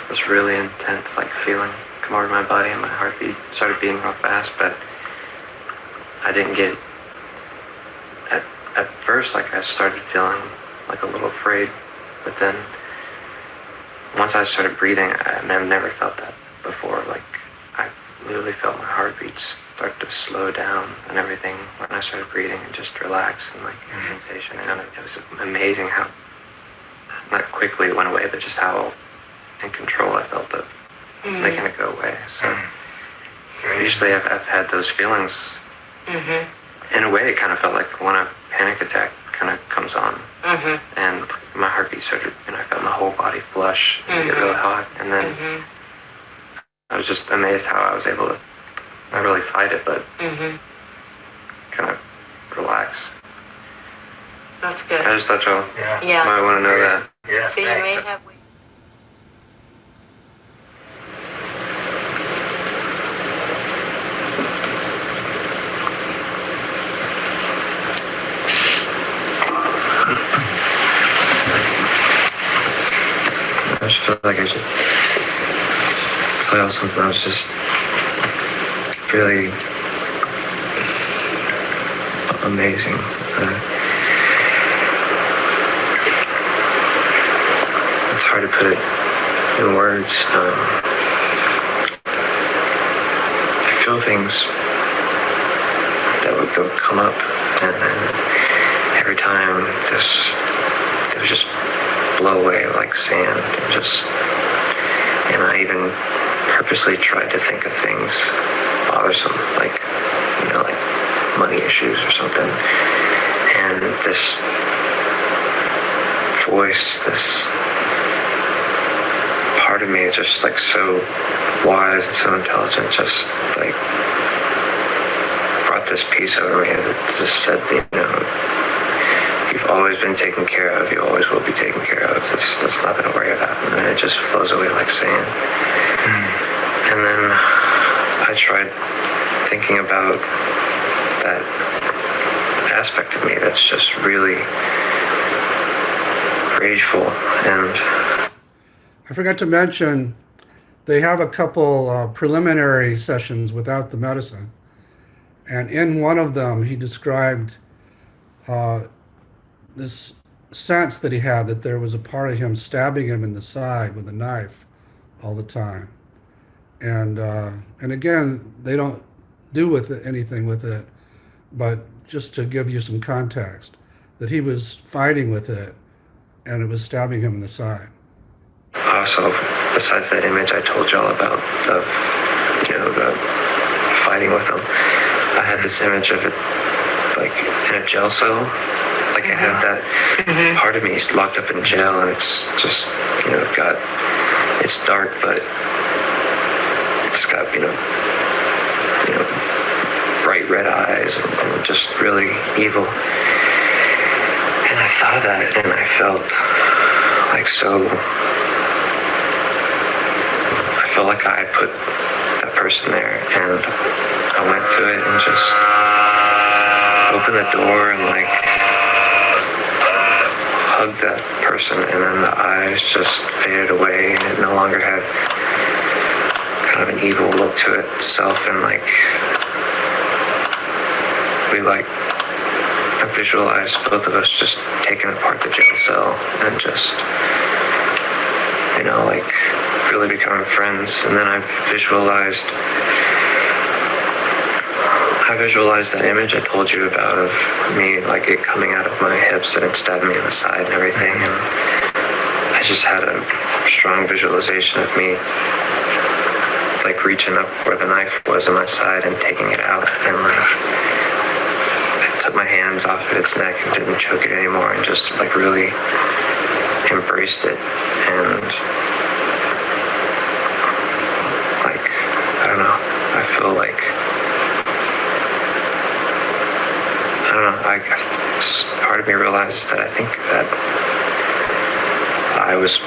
this really intense feeling come over my body, and my heartbeat started beating real fast. But I didn't get at first. I started feeling a little afraid, but then once I started breathing, I've never felt that before. I literally felt my heartbeat start to slow down and everything when I started breathing and just relax, and the sensation. And it was amazing how not quickly it went away, but just how in control I felt of making it go away. So usually I've had those feelings. In a way, it kind of felt like when a panic attack kind of comes on, and my heartbeat started, I felt my whole body flush and get really hot, and then I was just amazed how I was able to not really fight it, but kind of relax. That's good. I just thought y'all Yeah. might want to know that. Yeah, So you may thanks. have. I just feel like I should tell y'all something. I was just really amazing. It's hard to put it in words. I feel things that would come up, and then every time they would just blow away like sand. And I even purposely tried to think of things bothersome, like money issues or something. And this voice, this part of me is just so wise and so intelligent, just brought this peace over me that just said, you've always been taken care of, you always will be taken care of, there's nothing to worry about. And then it just flows away like sand. And then I tried thinking about that aspect of me that's just really rageful. And I forgot to mention, they have a couple preliminary sessions without the medicine. And in one of them, he described this sense that he had that there was a part of him stabbing him in the side with a knife all the time. And again, they don't do anything with it, but just to give you some context, that he was fighting with it, and it was stabbing him in the side. also, besides that image I told y'all about, the fighting with them, I had this image of it in a jail cell. I have that part of me is locked up in jail, and it's just, it's dark, but it's got, bright red eyes and just really evil. And I thought of that, and I felt I felt like I had put that person there, and I went to it and just opened the door and hugged that person, and then the eyes just faded away, and it no longer had kind of an evil look to itself, and I visualized both of us just taking apart the jail cell and just really becoming friends. And then I visualized that image I told you about of me, like it coming out of my hips and it stabbed me in the side and everything. And I just had a strong visualization of me like reaching up where the knife was in my side and taking it out, and like I took my hands off of its neck and didn't choke it anymore and just like really embraced it. And like, I don't know, I feel like, I don't know, part of me realizes that I think that I was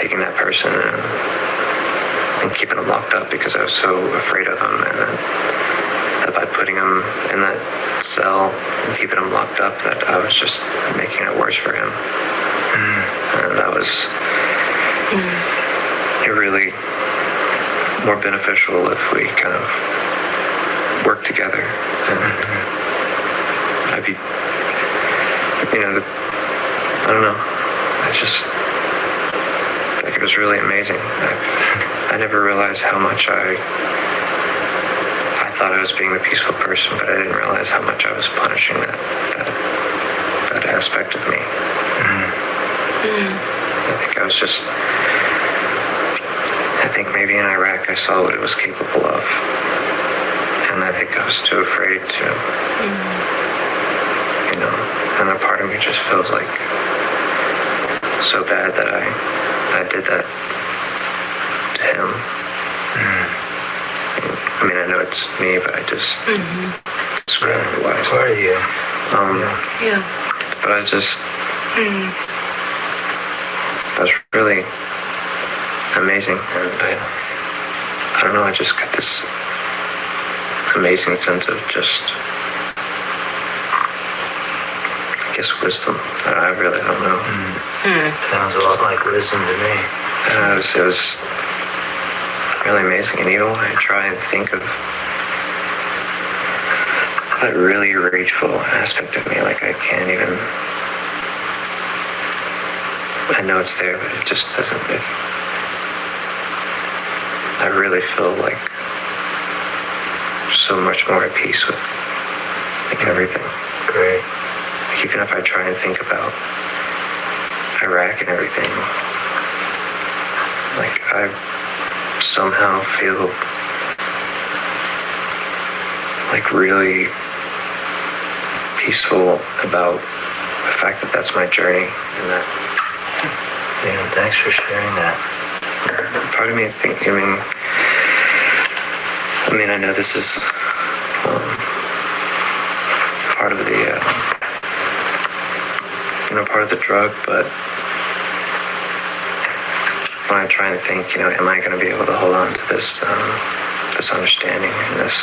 taking that person and keeping him locked up because I was so afraid of him, and that by putting him in that cell and keeping him locked up, that I was just making it worse for him. And that was really more beneficial if we kind of work together. And I'd be, I don't know, I just think it was really amazing. I never realized how much I thought I was being the peaceful person, but I didn't realize how much I was punishing that aspect of me. I think maybe in Iraq I saw what it was capable of, and I think I was too afraid to, and a part of me just feels like so bad that I did that to him. I mean, I know it's me, but I just describe it wisely. Part of you. Yeah. But I just, that's really amazing. And I don't know, I just got this amazing sense of just, I guess, wisdom. I really don't know. Sounds a lot like wisdom to me. It was really amazing. And even when I try and think of that really rageful aspect of me, like I can't even, I know it's there, but it just doesn't, I really feel like so much more at peace with like everything. Great. Like even if I try and think about Iraq and everything, like I somehow feel like really peaceful about the fact that that's my journey, and that Yeah, thanks for sharing that. part of me I know this is part of the part of the drug, but when I try and think, am I going to be able to hold on to this this understanding and this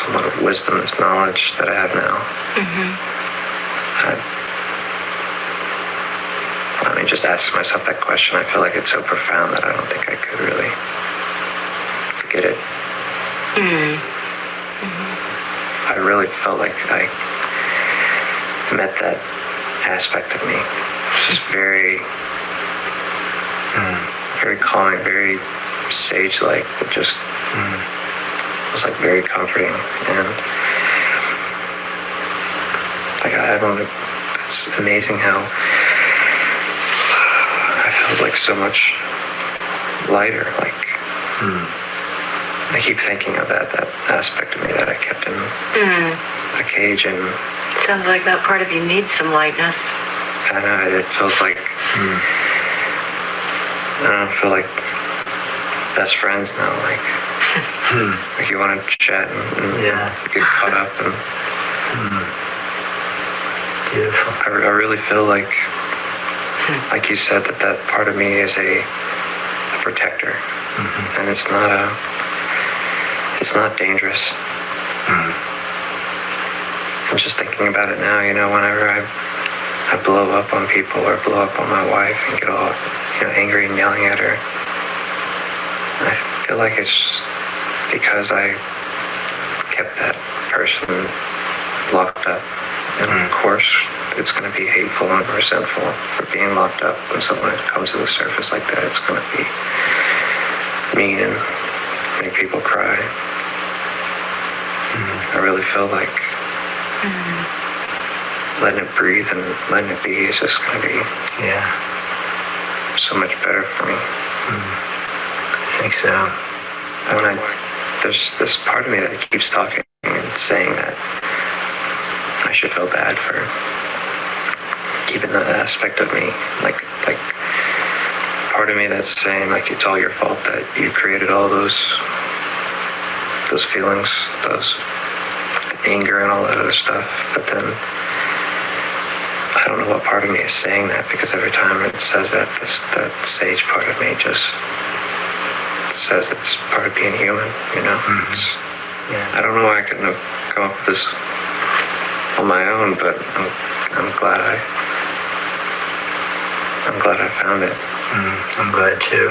somewhat of wisdom, this knowledge that I have now? I mean, just asking myself that question, I feel like it's so profound that I don't think I could really get it. I really felt like I met that aspect of me. It's just very, very calming, very sage-like. That just was like very comforting, and like I don't know, it's amazing how I felt like so much lighter. Like I keep thinking of that aspect of me that I kept in a cage, and Sounds like that part of you needs some lightness. I know it feels like I don't feel like best friends now. Like like you want to chat and get caught up, and Beautiful. I really feel like you said, that part of me is a protector, and it's not dangerous. I'm just thinking about it now, whenever I blow up on people or blow up on my wife and get all angry and yelling at her, I feel like it's because I kept that person locked up And of course, it's going to be hateful and resentful for being locked up. And so when it comes to the surface like that, it's going to be mean and make people cry. I really feel like letting it breathe and letting it be is just going to be so much better for me. I think so. There's this part of me that keeps talking and saying that I should feel bad for keeping that aspect of me. Like part of me that's saying like it's all your fault that you created all those feelings, those anger and all that other stuff. But then I don't know what part of me is saying that, because every time it says that, that sage part of me just says it's part of being human, you know? I don't know why I couldn't have come up with this on my own, but I'm glad I found it. I'm glad too.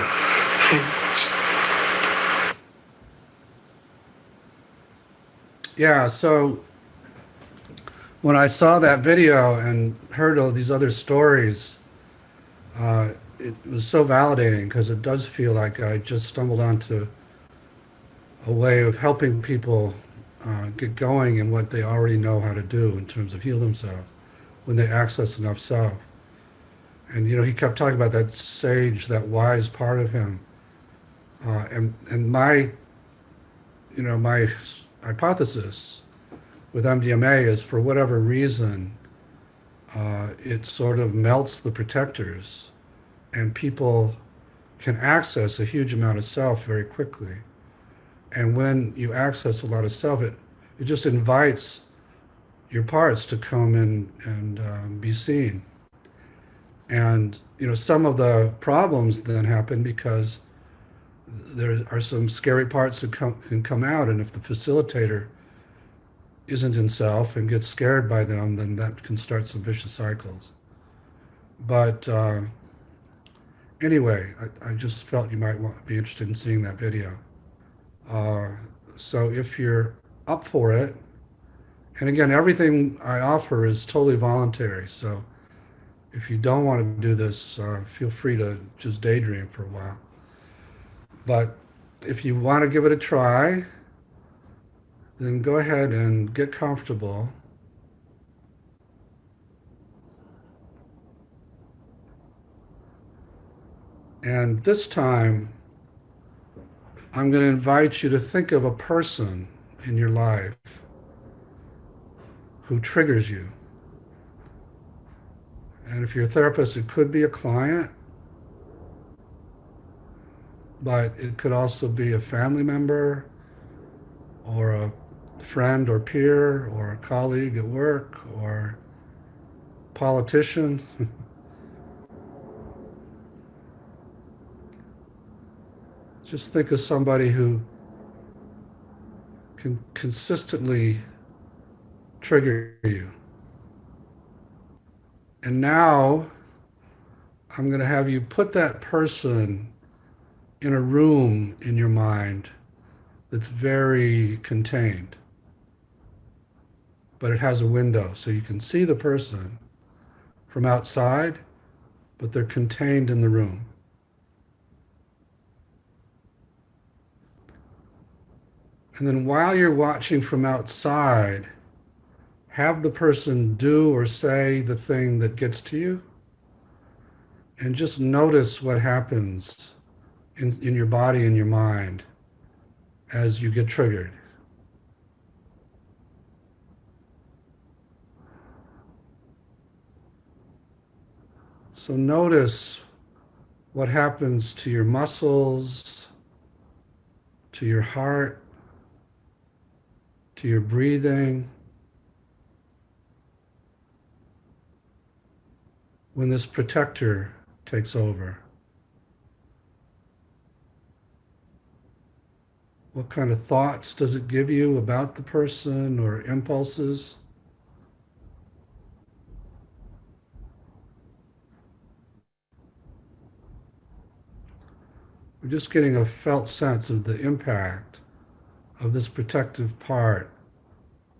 Yeah, so when I saw that video and heard all these other stories, it was so validating, because it does feel like I just stumbled onto a way of helping people get going in what they already know how to do in terms of heal themselves when they access enough self. And, you know, he kept talking about that sage, that wise part of him. And my hypothesis with MDMA is, for whatever reason, it sort of melts the protectors, and people can access a huge amount of self very quickly. And when you access a lot of self, it just invites your parts to come in and be seen. And, you know, some of the problems then happen because there are some scary parts that can come out, and if the facilitator isn't in self and gets scared by them, then that can start some vicious cycles. But anyway, I just felt you might be interested in seeing that video. So if you're up for it, and again, everything I offer is totally voluntary, so if you don't want to do this, feel free to just daydream for a while. But if you want to give it a try, then go ahead and get comfortable. And this time, I'm going to invite you to think of a person in your life who triggers you. And if you're a therapist, it could be a client, but it could also be a family member, or a friend or peer, or a colleague at work, or politician. Just think of somebody who can consistently trigger you. And now I'm going to have you put that person in a room in your mind that's very contained, but it has a window, so you can see the person from outside, but they're contained in the room. And then while you're watching from outside, have the person do or say the thing that gets to you, and just notice what happens in your body and your mind as you get triggered. So notice what happens to your muscles, to your heart, to your breathing, when this protector takes over. What kind of thoughts does it give you about the person, or impulses? We're just getting a felt sense of the impact of this protective part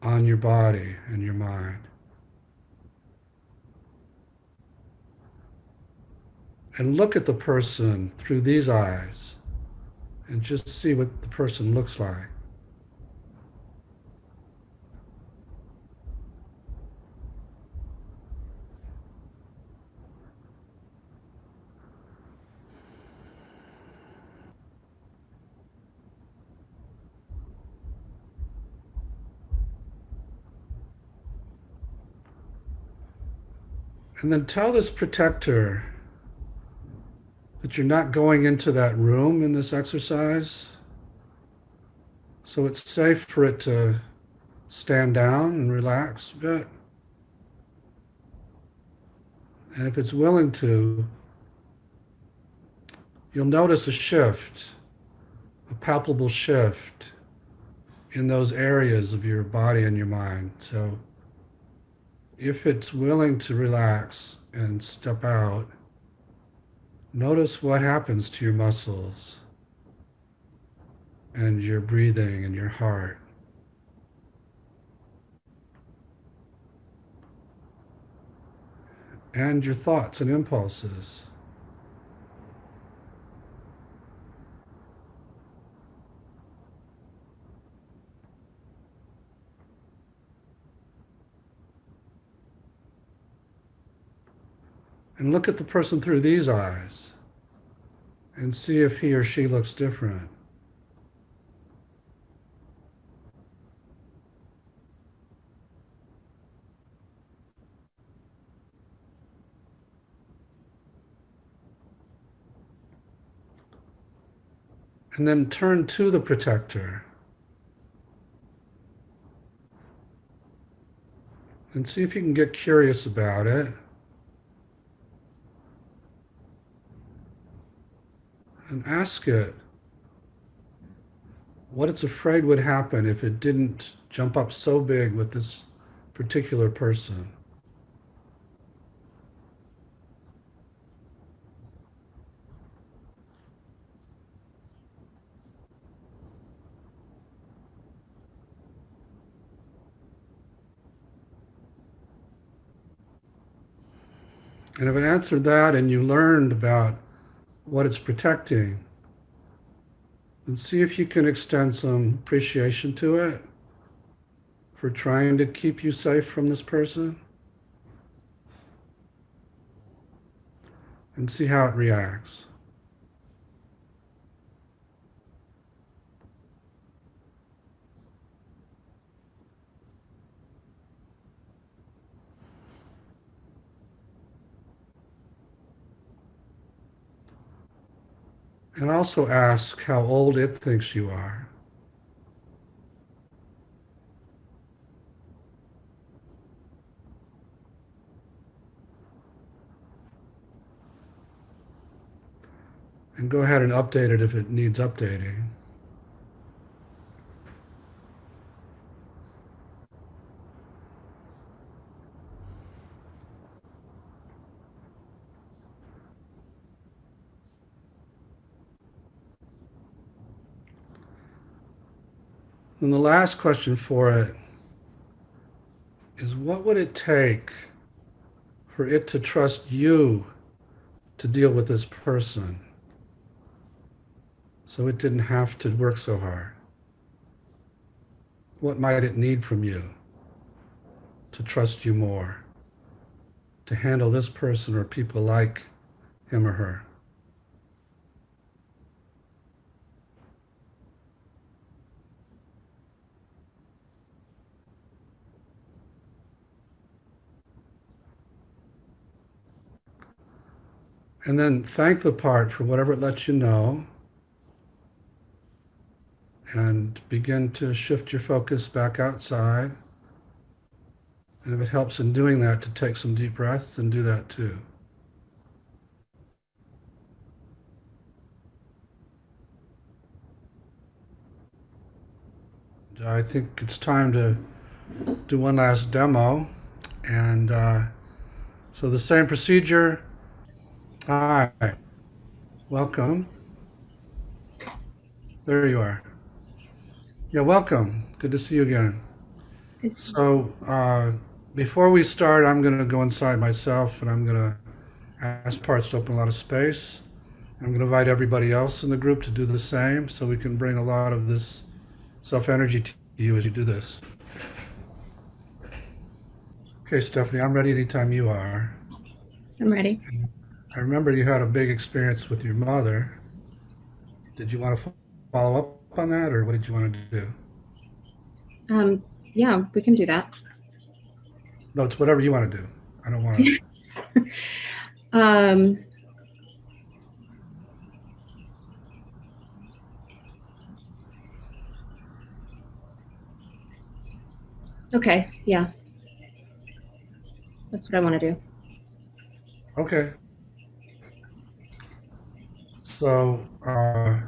on your body and your mind. and look at the person through these eyes and just see what the person looks like. And then tell this protector that you're not going into that room in this exercise. So it's safe for it to stand down and relax a bit. And if it's willing to, you'll notice a shift, a palpable shift in those areas of your body and your mind. So if it's willing to relax and step out, notice what happens to your muscles and your breathing and your heart. And your thoughts and impulses. And look at the person through these eyes and see if he or she looks different. And then turn to the protector and see if you can get curious about it. And ask it what it's afraid would happen if it didn't jump up so big with this particular person. And if it answered that and you learned about what it's protecting, then see if you can extend some appreciation to it for trying to keep you safe from this person, and see how it reacts. And also ask how old it thinks you are. And go ahead and update it if it needs updating. And the last question for it is, what would it take for it to trust you to deal with this person so it didn't have to work so hard? What might it need from you to trust you more, to handle this person or people like him or her? And then thank the part for whatever it lets you know, and begin to shift your focus back outside. And if it helps in doing that to take some deep breaths, then do that too. I think it's time to do one last demo. And so the same procedure. Hi, welcome. There you are. Yeah, welcome. Good to see you again. So before we start, I'm going to go inside myself and I'm going to ask parts to open a lot of space. I'm going to invite everybody else in the group to do the same so we can bring a lot of this self-energy to you as you do this. Okay, Stephanie, I'm ready anytime you are. I'm ready. I remember you had a big experience with your mother. Did you want to follow up on that, or what did you want to do? Yeah, we can do that. No, it's whatever you want to do. I don't want to. Um, okay, yeah. That's what I want to do. Okay. So, I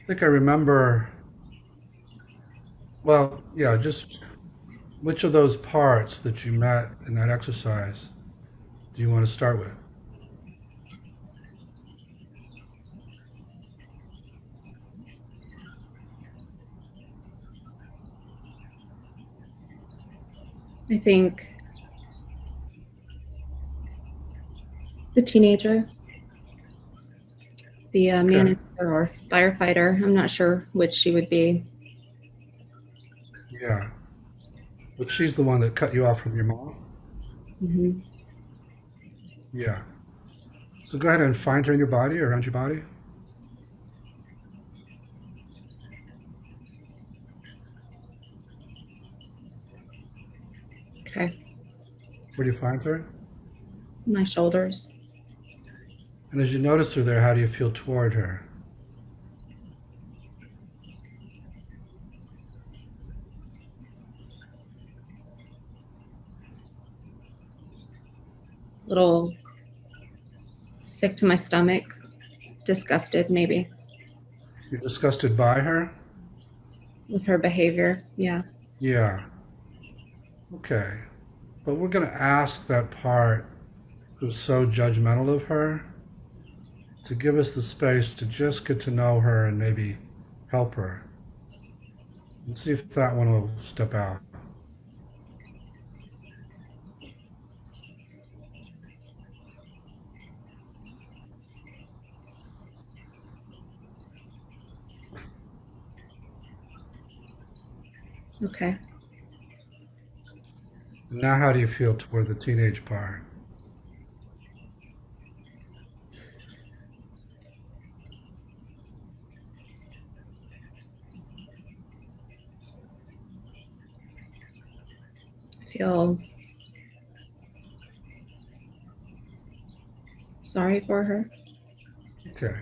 think I remember, well, yeah, just which of those parts that you met in that exercise do you want to start with? I think the teenager, the manager or firefighter, I'm not sure which she would be. Yeah. But she's the one that cut you off from your mom? Hmm. Yeah. So go ahead and find her in your body or around your body. Okay, Where do you find her? my shoulders. And as you notice her there, how do you feel toward her? Little sick to my stomach, disgusted maybe You're disgusted by her? with her behavior. Yeah. Yeah. Okay. But we're going to ask that part who's so judgmental of her to give us the space to just get to know her and maybe help her. And see if that one will step out. Okay. Now, how do you feel toward the teenage part? I feel sorry for her. Okay.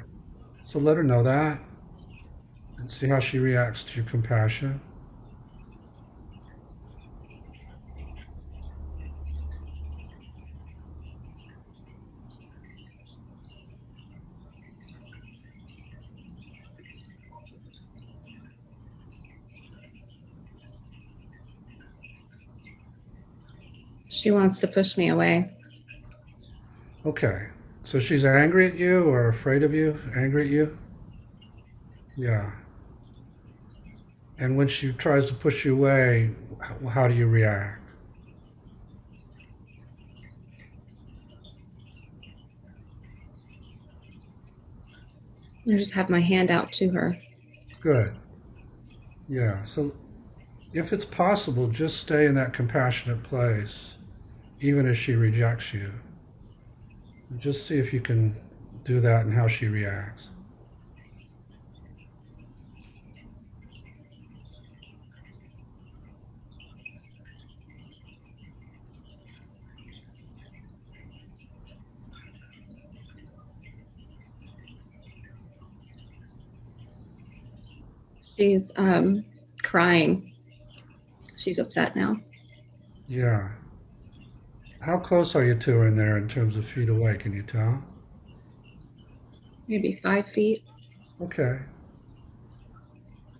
So let her know that and see how she reacts to your compassion. She wants to push me away. Okay. So she's angry at you or afraid of you? Angry at you? Yeah. And when she tries to push you away, how do you react? I just have my hand out to her. Good. Yeah. So if it's possible, just stay in that compassionate place, even as she rejects you. And just see if you can do that and how she reacts. She's crying. She's upset now. Yeah. How close are you to her in there in terms of feet away? Can you tell? Maybe 5 feet. Okay.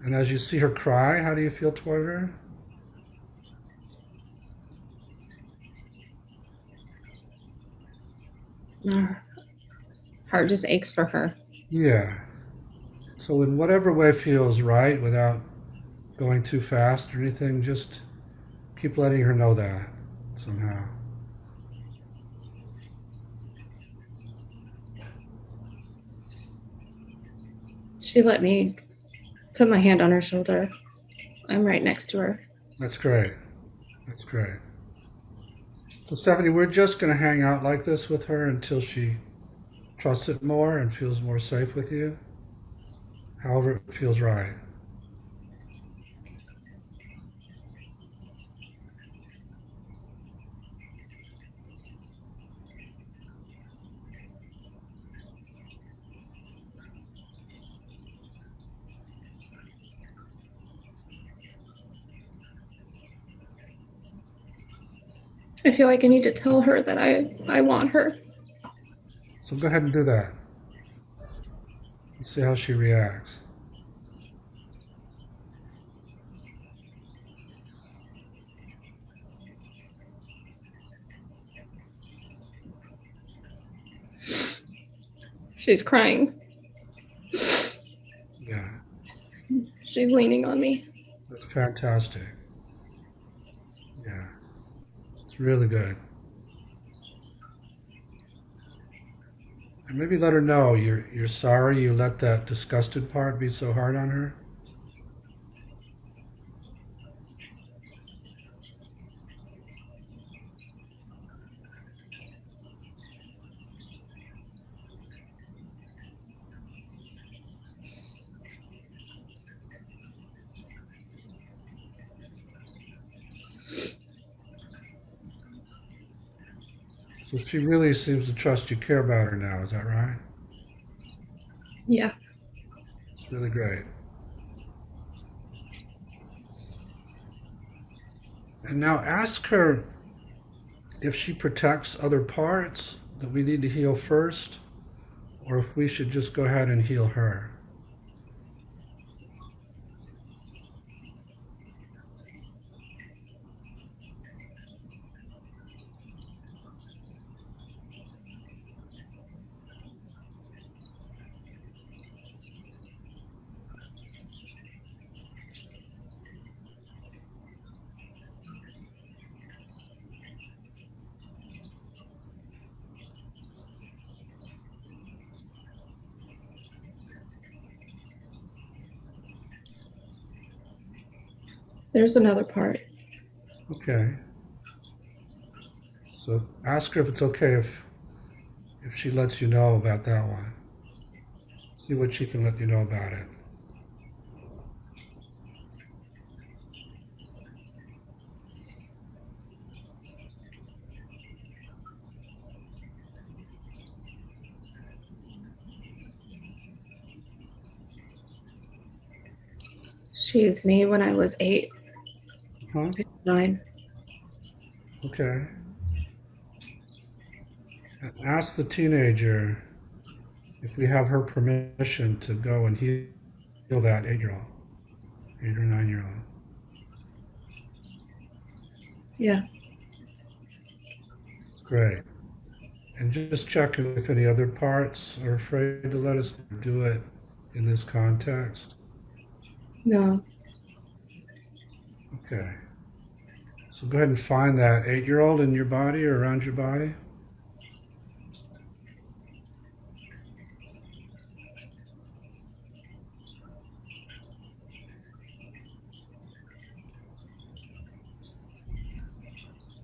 And as you see her cry, how do you feel toward her? My heart just aches for her. Yeah. So in whatever way feels right without going too fast or anything, just keep letting her know that somehow. She let me put my hand on her shoulder. I'm right next to her. That's great. That's great. So, Stephanie, we're just going to hang out like this with her until she trusts it more and feels more safe with you, however it feels right. I feel like I need to tell her that I want her. So go ahead and do that. And see how she reacts. She's crying. Yeah, She's leaning on me. that's fantastic. Yeah, it's really good. And maybe let her know you're sorry you let that disgusted part be so hard on her. So she really seems to trust you care about her now, is that right? Yeah. It's really great. And now ask her if she protects other parts that we need to heal first, or if we should just go ahead and heal her. There's another part. Okay. So ask her if it's okay if she lets you know about that one. See what she can let you know about it. She is me when I was 8, Huh? 9. Okay. And ask the teenager if we have her permission to go and heal that 8-year-old, 8 or 9-year-old. Yeah. It's great. And just check if any other parts are afraid to let us do it in this context. No. Okay. So go ahead and find that 8-year-old in your body or around your body.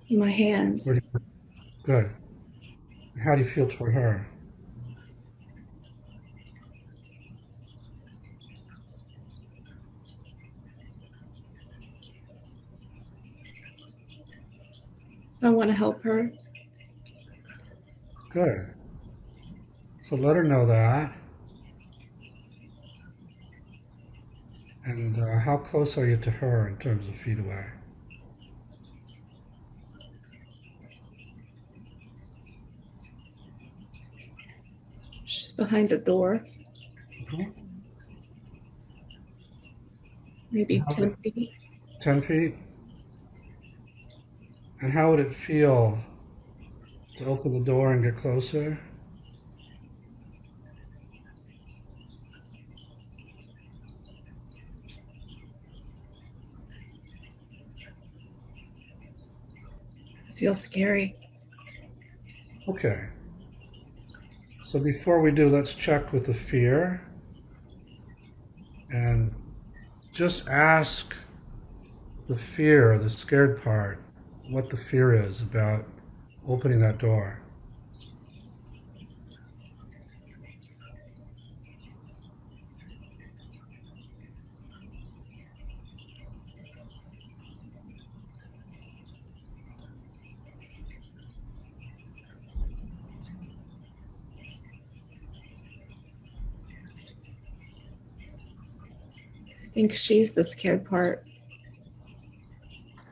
In my hands. Where do you, good. How do you feel toward her? I want to help her. Good. So let her know that. And how close are you to her in terms of feet away? She's behind a door. Mhm. Maybe How 10 would- feet. 10 feet? And how would it feel to open the door and get closer? It feels scary. Okay. So before we do, let's check with the fear. and just ask the fear, the scared part, what the fear is about opening that door. I think she's the scared part.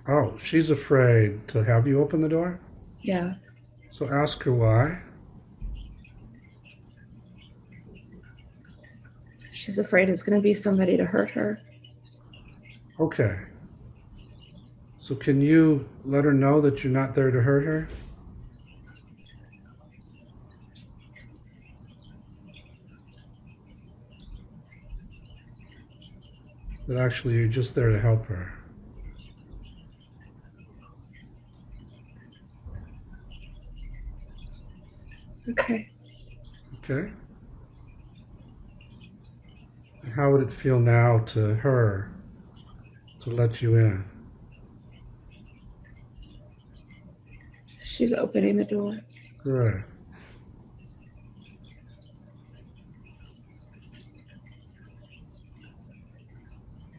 Oh, she's afraid to have you open the door? Yeah. So ask her why. She's afraid it's going to be somebody to hurt her. Okay. So can you let her know that you're not there to hurt her? That actually you're just there to help her. Okay. Okay? And how would it feel now to her to let you in? She's opening the door. Good.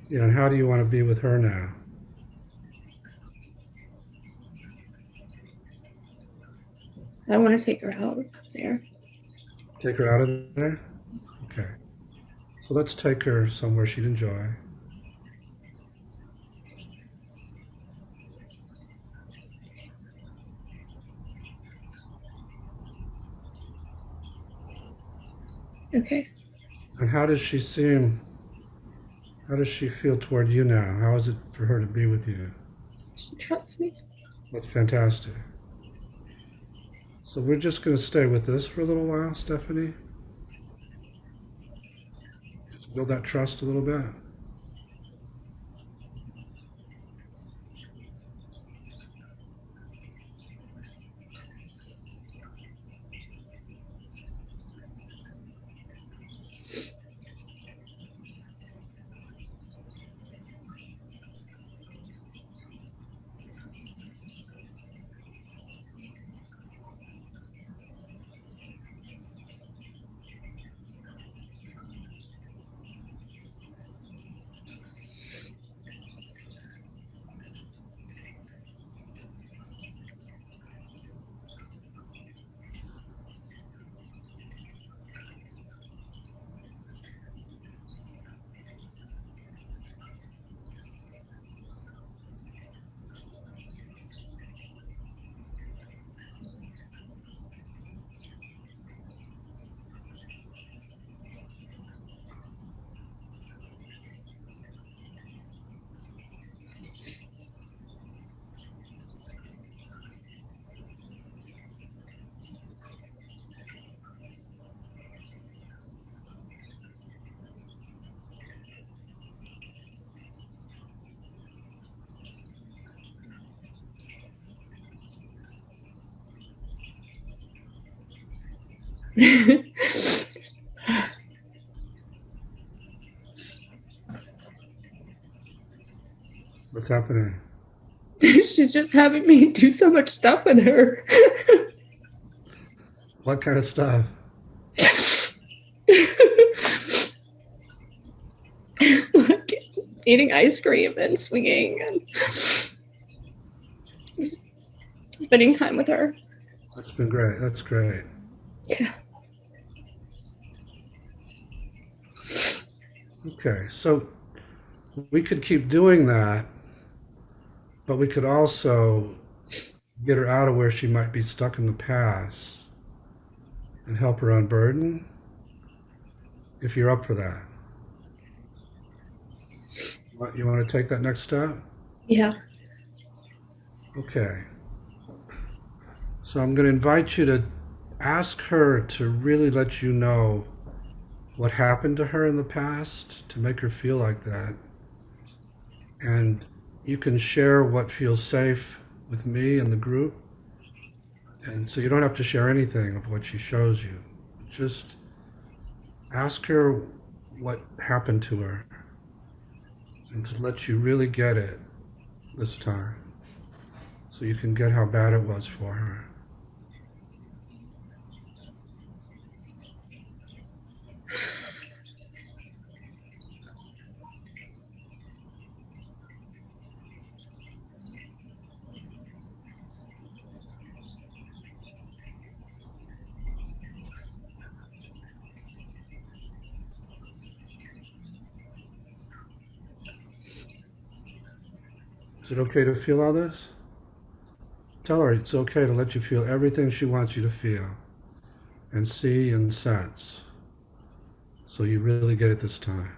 Yeah, and how do you want to be with her now? I want to take her out there. Take her out of there? Okay. So let's take her somewhere she'd enjoy. Okay. And how does she seem? How does she feel toward you now? How is it for her to be with you? She trusts me. That's fantastic. So we're just going to stay with this for a little while, Stephanie. Just build that trust a little bit. What's happening? She's just having me do so much stuff with her. What kind of stuff? Like eating ice cream and swinging and spending time with her. That's been great. That's great. Yeah. Okay, so we could keep doing that, but we could also get her out of where she might be stuck in the past and help her unburden if you're up for that. You want to take that next step? Yeah. Okay. So I'm going to invite you to ask her to really let you know what happened to her in the past to make her feel like that. And you can share what feels safe with me and the group. And so you don't have to share anything of what she shows you. Just ask her what happened to her and to let you really get it this time so you can get how bad it was for her. Is it okay to feel all this? Tell her it's okay to let you feel everything she wants you to feel and see and sense so you really get it this time.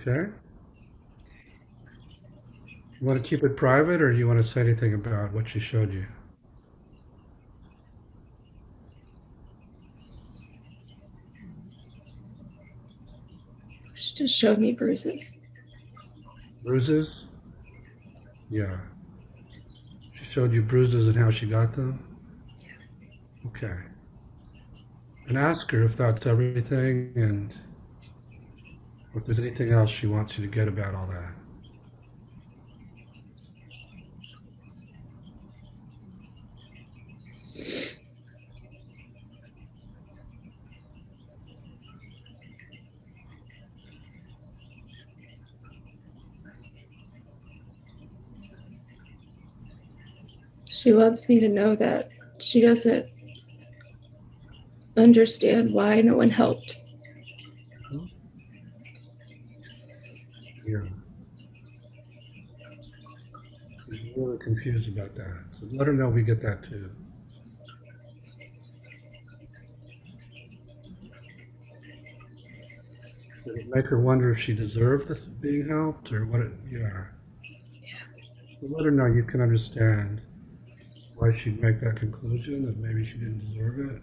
Okay? You want to keep it private or do you want to say anything about what she showed you? She just showed me bruises. Bruises? Yeah. She showed you bruises and how she got them? Okay. And ask her if that's everything and if there's anything else she wants you to get about all that. She wants me to know that she doesn't understand why no one helped. Yeah. She's really confused about that. So let her know we get that too. Did it make her wonder if she deserved this being helped or what it, yeah. So let her know you can understand why she'd make that conclusion that maybe she didn't deserve it.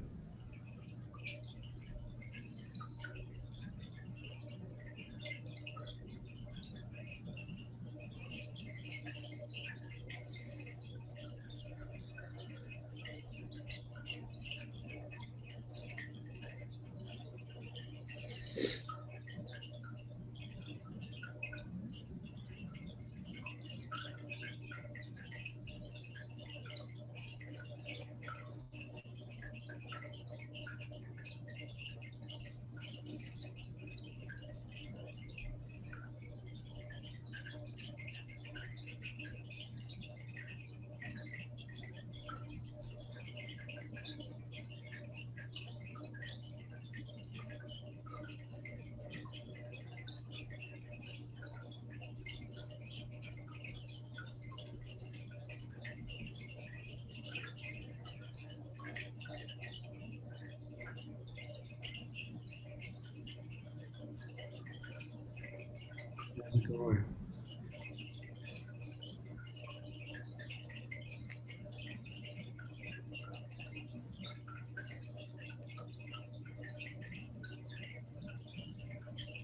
How's it going?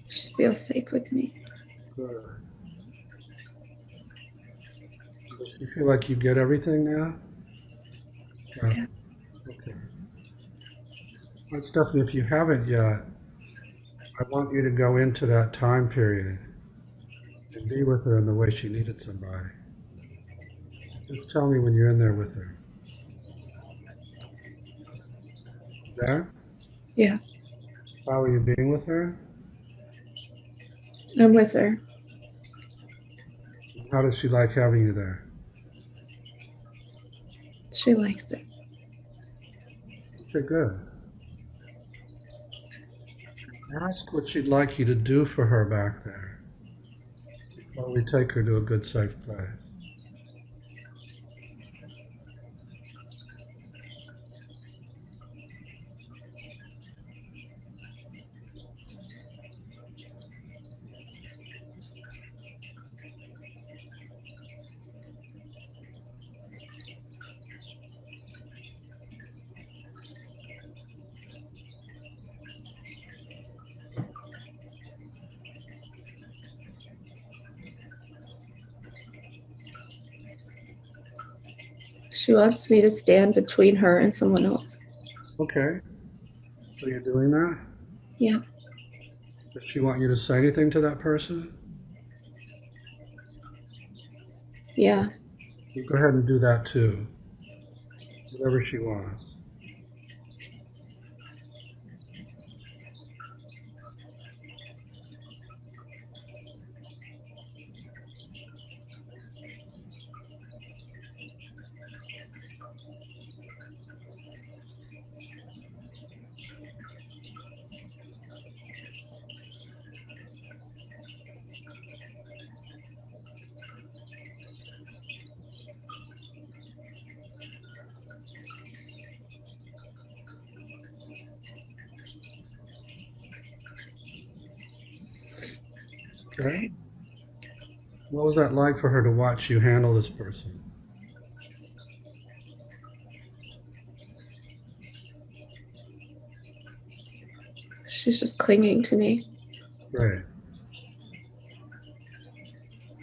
She feels safe with me. Good. Does she feel like you get everything now? Yeah. Okay. But Stephanie, if you haven't yet, I want you to go into that time period and be with her in the way she needed somebody. Just tell me when you're in there with her. There? Yeah, How are you being with her? I'm with her. How does she like having you there? She likes it. Okay, good. Ask what she'd like you to do for her back there while we take her to a good, safe place. She wants me to stand between her and someone else. Okay. So you're doing that? Yeah. Does she want you to say anything to that person? Yeah. You go ahead and do that too. Whatever she wants. Okay. What was that like for her to watch you handle this person? She's just clinging to me. Great.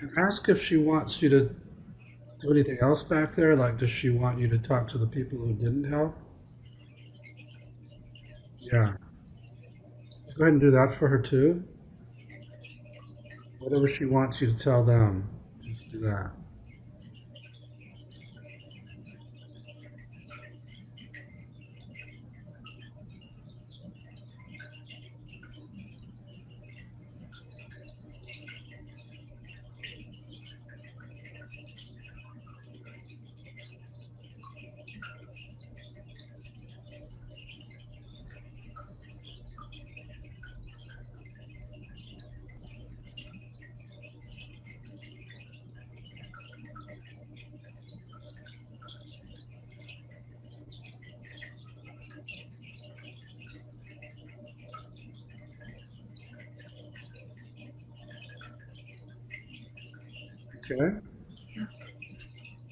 And ask if she wants you to do anything else back there. Like, does she want you to talk to the people who didn't help? Yeah. Go ahead and do that for her too. Whatever she wants you to tell them, just do that. Okay.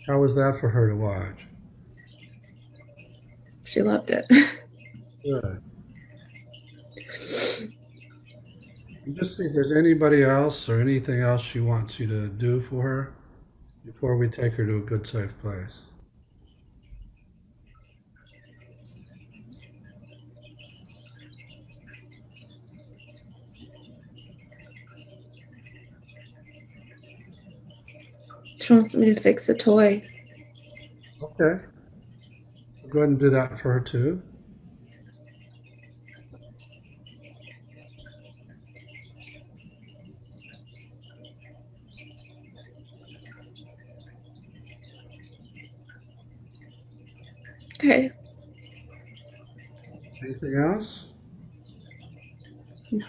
How was that for her to watch? She loved it. Good. And just see if there's anybody else or anything else she wants you to do for her before we take her to a good, safe place. She wants me to fix a toy. Okay. Go ahead and do that for her too. Okay. Anything else? No.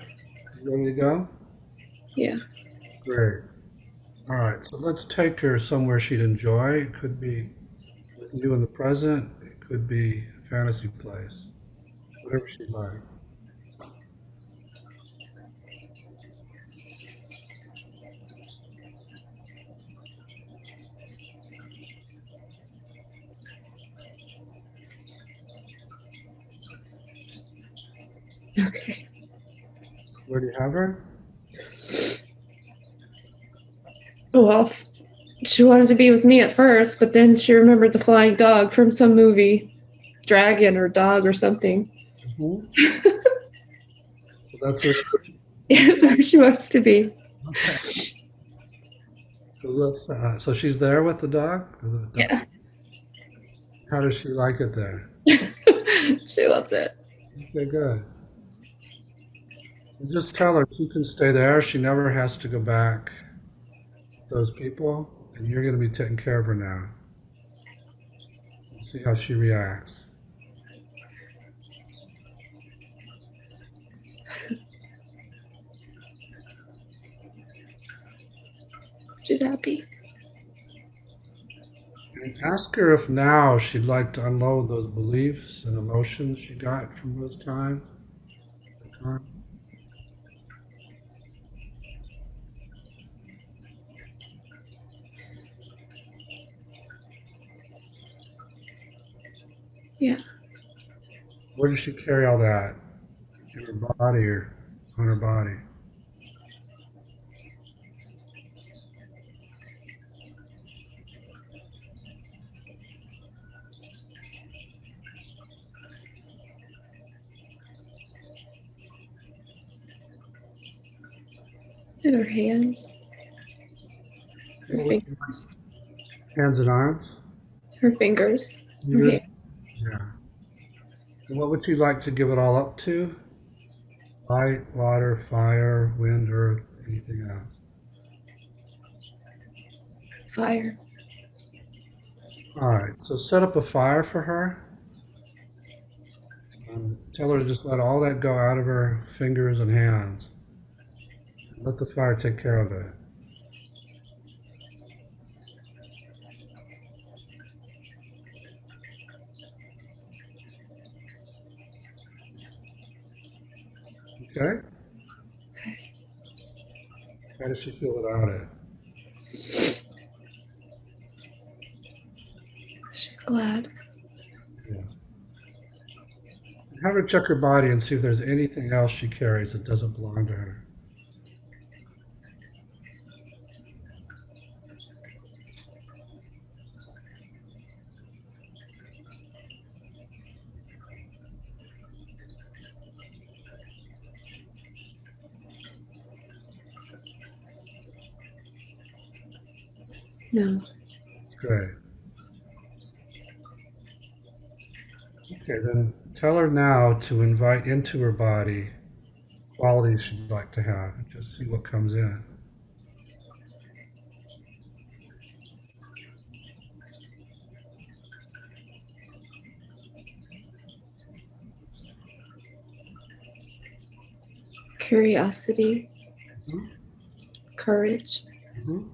You ready to go? Yeah. Great. All right, so let's take her somewhere she'd enjoy. It could be with you in the present. It could be a fantasy place. Whatever she'd like. Okay. Where do you have her? Well, she wanted to be with me at first, but then she remembered the flying dog from some movie, Dragon or Dog or something. So that's where. Yes, where she wants to be. Okay. So so she's there with the dog? Or the dog? Yeah. How does she like it there? She loves it. Okay, good. And just tell her she can stay there. She never has to go back with those people, and you're going to be taking care of her now. See how she reacts. She's happy. And ask her if now she'd like to unload those beliefs and emotions she got from those times. Yeah. Where does she carry all that? In her body or on her body? In her hands. Her What would you fingers. like? Hands and arms? Her fingers. Her Fingers? hand. Yeah. And what would you like to give it all up to? Light, water, fire, wind, earth, anything else? Fire. All right, so set up a fire for her. And tell her to just let all that go out of her fingers and hands. Let the fire take care of it. Okay? How does she feel without it? She's glad. Yeah. Have her check her body and see if there's anything else she carries that doesn't belong to her. No. Great. Okay, then tell her now to invite into her body qualities she'd like to have and just see what comes in. Curiosity. Mhm. Courage. Mhm.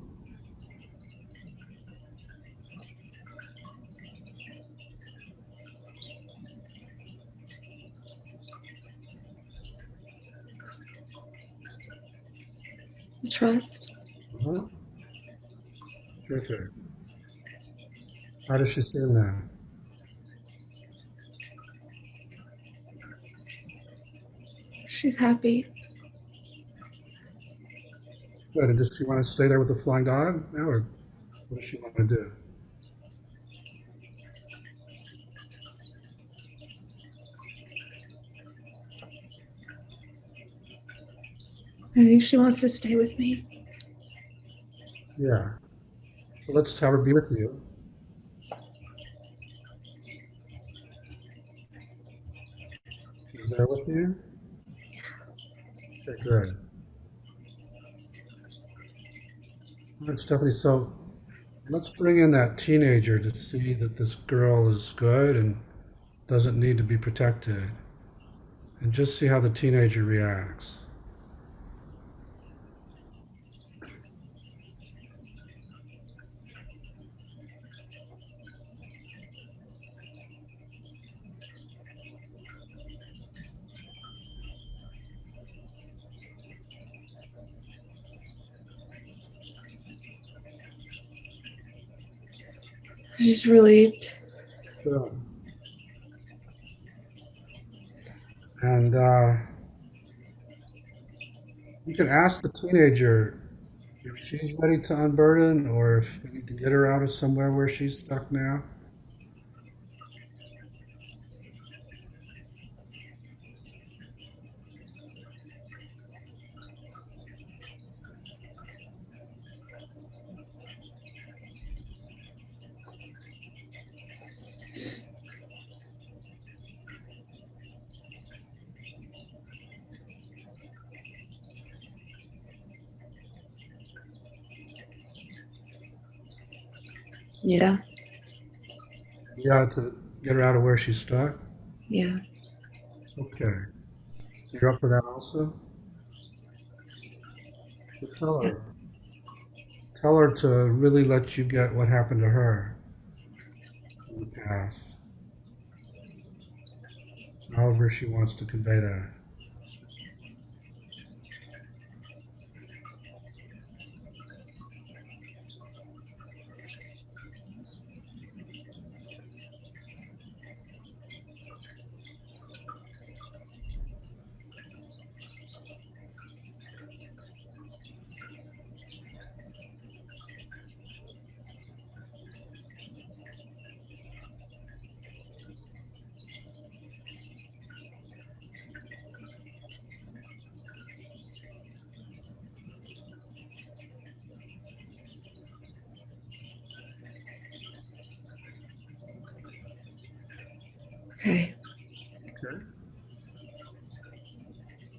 Trust. Mhm. Good. How does she feel now? She's happy. Good. And does she want to stay there with the flying dog now, or what does she want to do? I think she wants to stay with me. Yeah. So let's have her be with you. She's there with you? Okay, good. All right, Stephanie, so let's bring in that teenager to see that this girl is good and doesn't need to be protected. And just see how the teenager reacts. She's relieved. Good. And you can ask the teenager if she's ready to unburden or if we need to get her out of somewhere where she's stuck now. Yeah. You got to get her out of where she's stuck? Yeah. Okay. So you're up for that also? So tell her to really let you get what happened to her in the past, however she wants to convey that. Okay. Okay.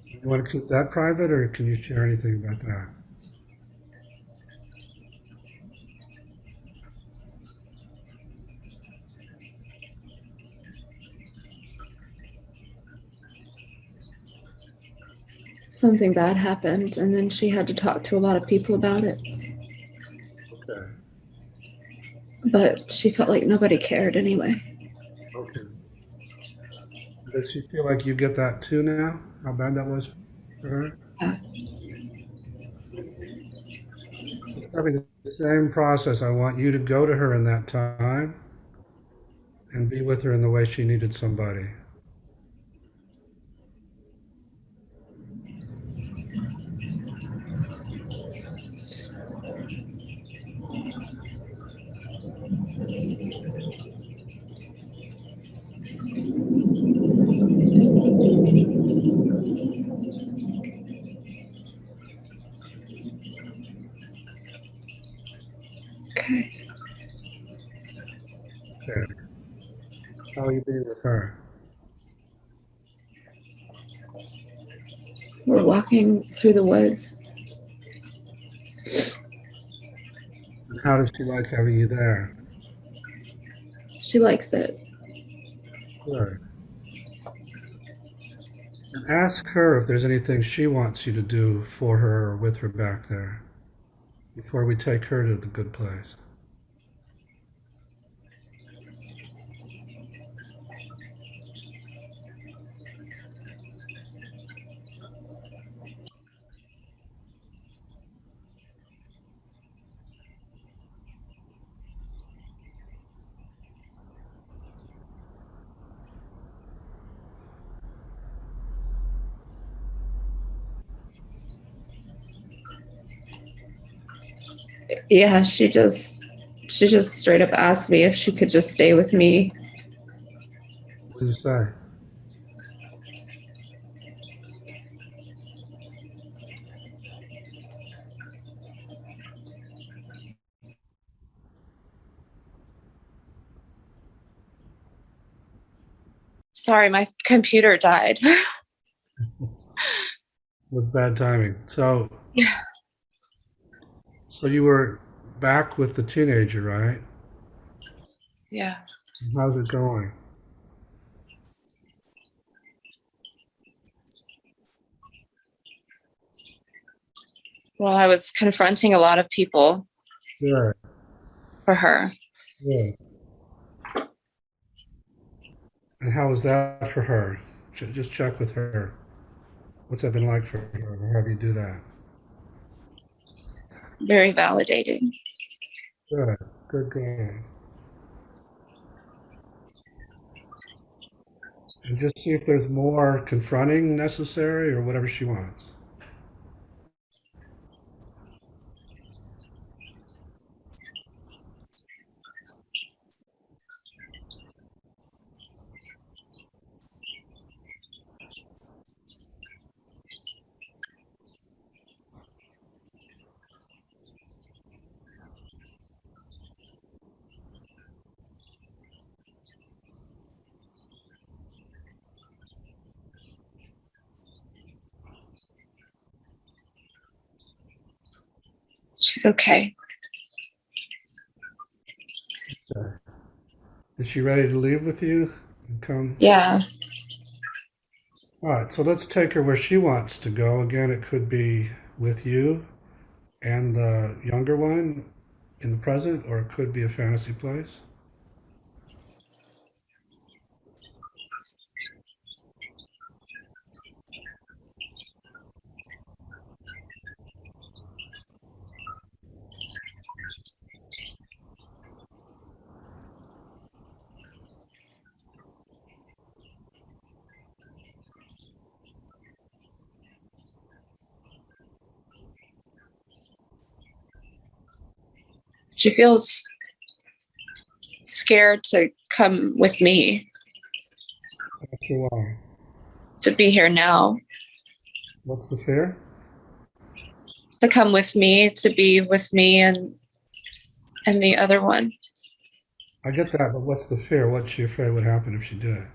You want to keep that private, or can you share anything about that? Something bad happened, and then she had to talk to a lot of people about it. Okay. But she felt like nobody cared anyway. Okay. Does she feel like you get that too now? How bad that was for her? Yeah. It's having the same process. I want you to go to her in that time and be with her in the way she needed somebody. Okay. Okay. How are you being with her? We're walking through the woods. And how does she like having you there? She likes it. Good. And ask her if there's anything she wants you to do for her or with her back there before we take her to the good place. Yeah, she just straight up asked me if she could just stay with me. What do you say? Sorry, my computer died. It was bad timing. Yeah. So you were back with the teenager, right? Yeah. How's it going? Well, I was confronting a lot of people Good. for her. Good. And how was that for her? Just check with her. What's that been like for her to have you do that? Very validating. Good. Good. Good. And just see if there's more confronting necessary or whatever she wants. She's okay. she ready to leave with you and come? Yeah. All right, so let's take her where she wants to go. Again, it could be with you and the younger one in the present, or it could be a fantasy place. She feels scared to come with me, Ask her why. to be here now, What's the fear? to come with me, to be with me and the other one. I get that, but what's the fear? What's she afraid would happen if she did?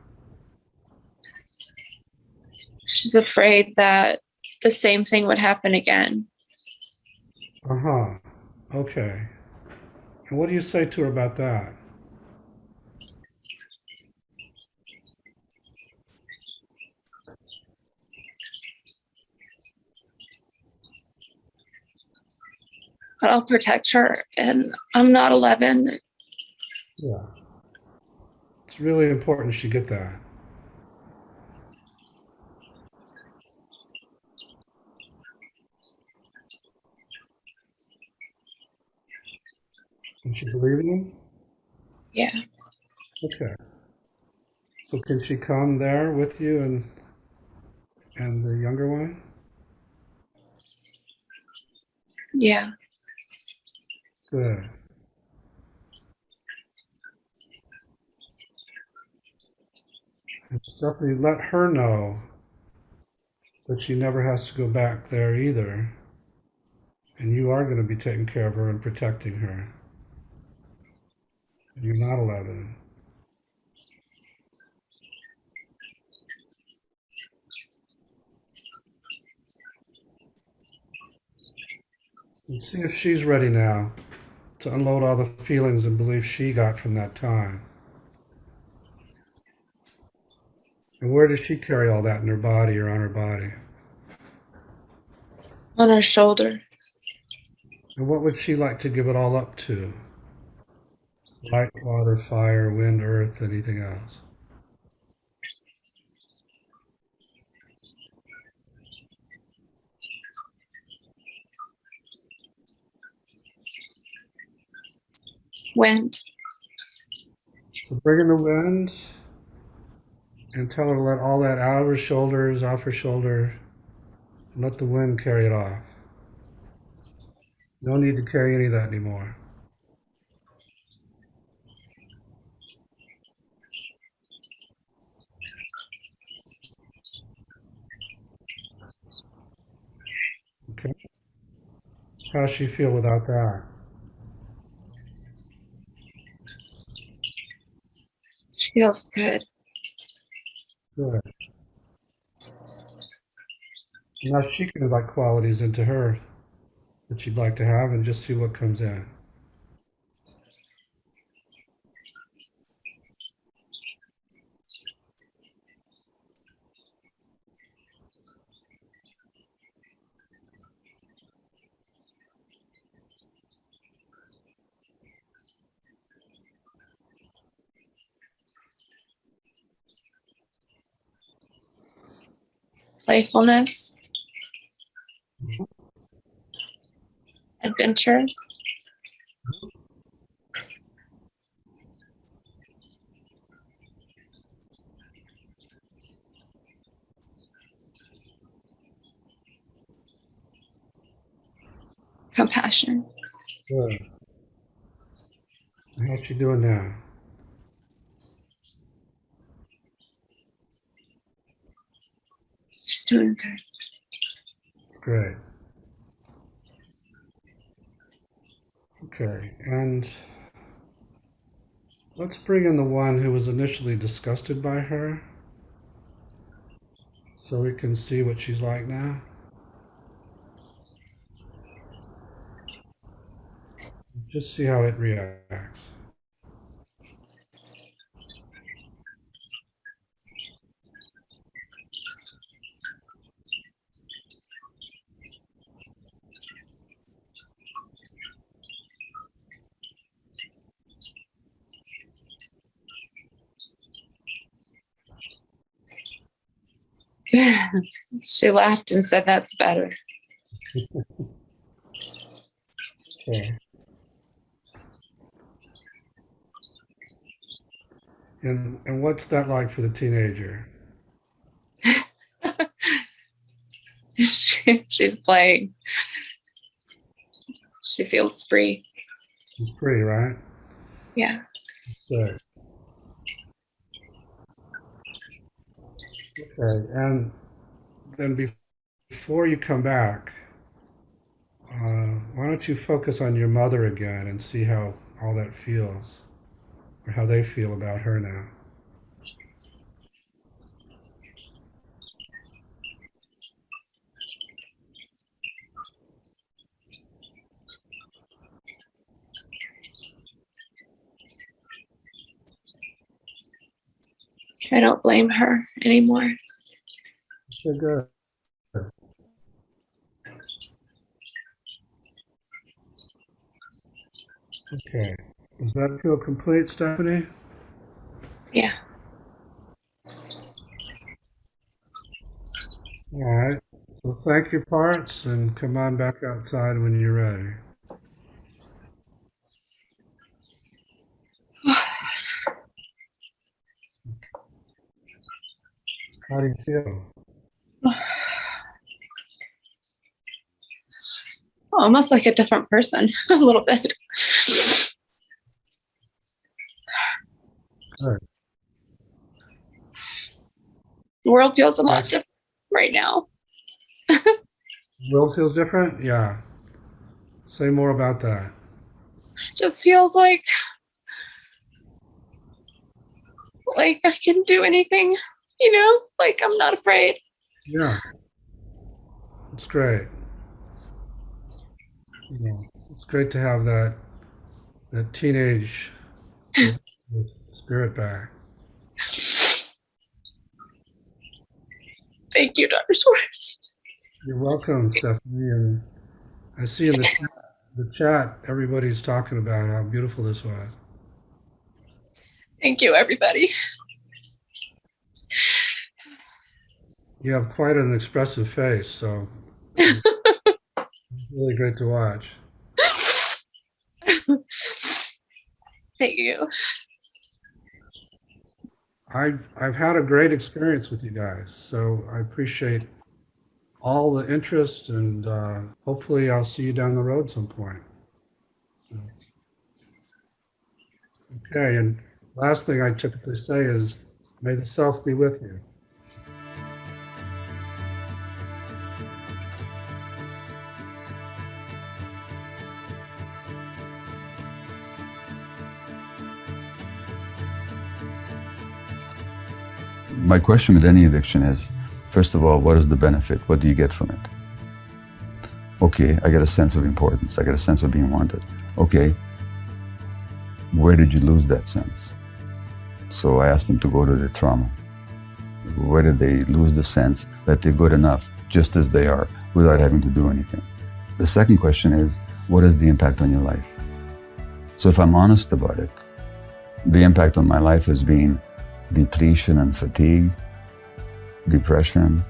She's afraid that the same thing would happen again. Uh-huh. Okay. And what do you say to her about that? But I'll protect her, and I'm not 11. Yeah. It's really important she get that. Can she believe in you? Yeah. Okay. So can she come there with you and the younger one? Yeah. Good. And Stephanie, let her know that she never has to go back there either. And you are going to be taking care of her and protecting her. You're not 11. And see if she's ready now to unload all the feelings and beliefs she got from that time. And where does she carry all that in her body or on her body? On her shoulder. And what would she like to give it all up to? Light, water, fire, wind, earth, anything else? Wind. So bring in the wind and tell her to let all that out of her shoulders, off her shoulder, and let the wind carry it off. No need to carry any of that anymore. Okay? How's she feel without that? She feels good. Good. Now she can invite qualities into her that she'd like to have and just see what comes in. Playfulness. Adventure. Compassion. Good. How's she doing now? She's doing good. It's great. Okay, and let's bring in the one who was initially disgusted by her so we can see what she's like now. Just see how it reacts. She laughed and said, "That's better." Okay. And what's that like for the teenager? She's playing. She feels free. It's free, right? Yeah. Good. Okay. And then before you come back, why don't you focus on your mother again and see how all that feels, or how they feel about her now? I don't blame her anymore. Okay, good. Okay. Does that feel complete, Stephanie? Yeah. All right. So thank your parts and come on back outside when you're ready. How do you feel? Almost like a different person, a little bit. Good. The world feels a lot Yes. different right now. World feels different? Yeah. Say more about that. Just feels like I can do anything, like I'm not afraid. Yeah. It's great. Yeah. It's great to have that teenage spirit back. Thank you, Dr. Schwartz. You're welcome, Stephanie. And I see in the chat everybody's talking about how beautiful this was. Thank you, everybody. You have quite an expressive face, so it's really great to watch. Thank you. I've had a great experience with you guys, so I appreciate all the interest, and hopefully I'll see you down the road some point. Okay, and last thing I typically say is, may the self be with you. My question with any addiction is, first of all, what is the benefit? What do you get from it? Okay, I get a sense of importance. I get a sense of being wanted. Okay, where did you lose that sense? So I asked them to go to the trauma. Where did they lose the sense that they're good enough just as they are without having to do anything? The second question is, what is the impact on your life? So if I'm honest about it, the impact on my life has been depletion and fatigue, depression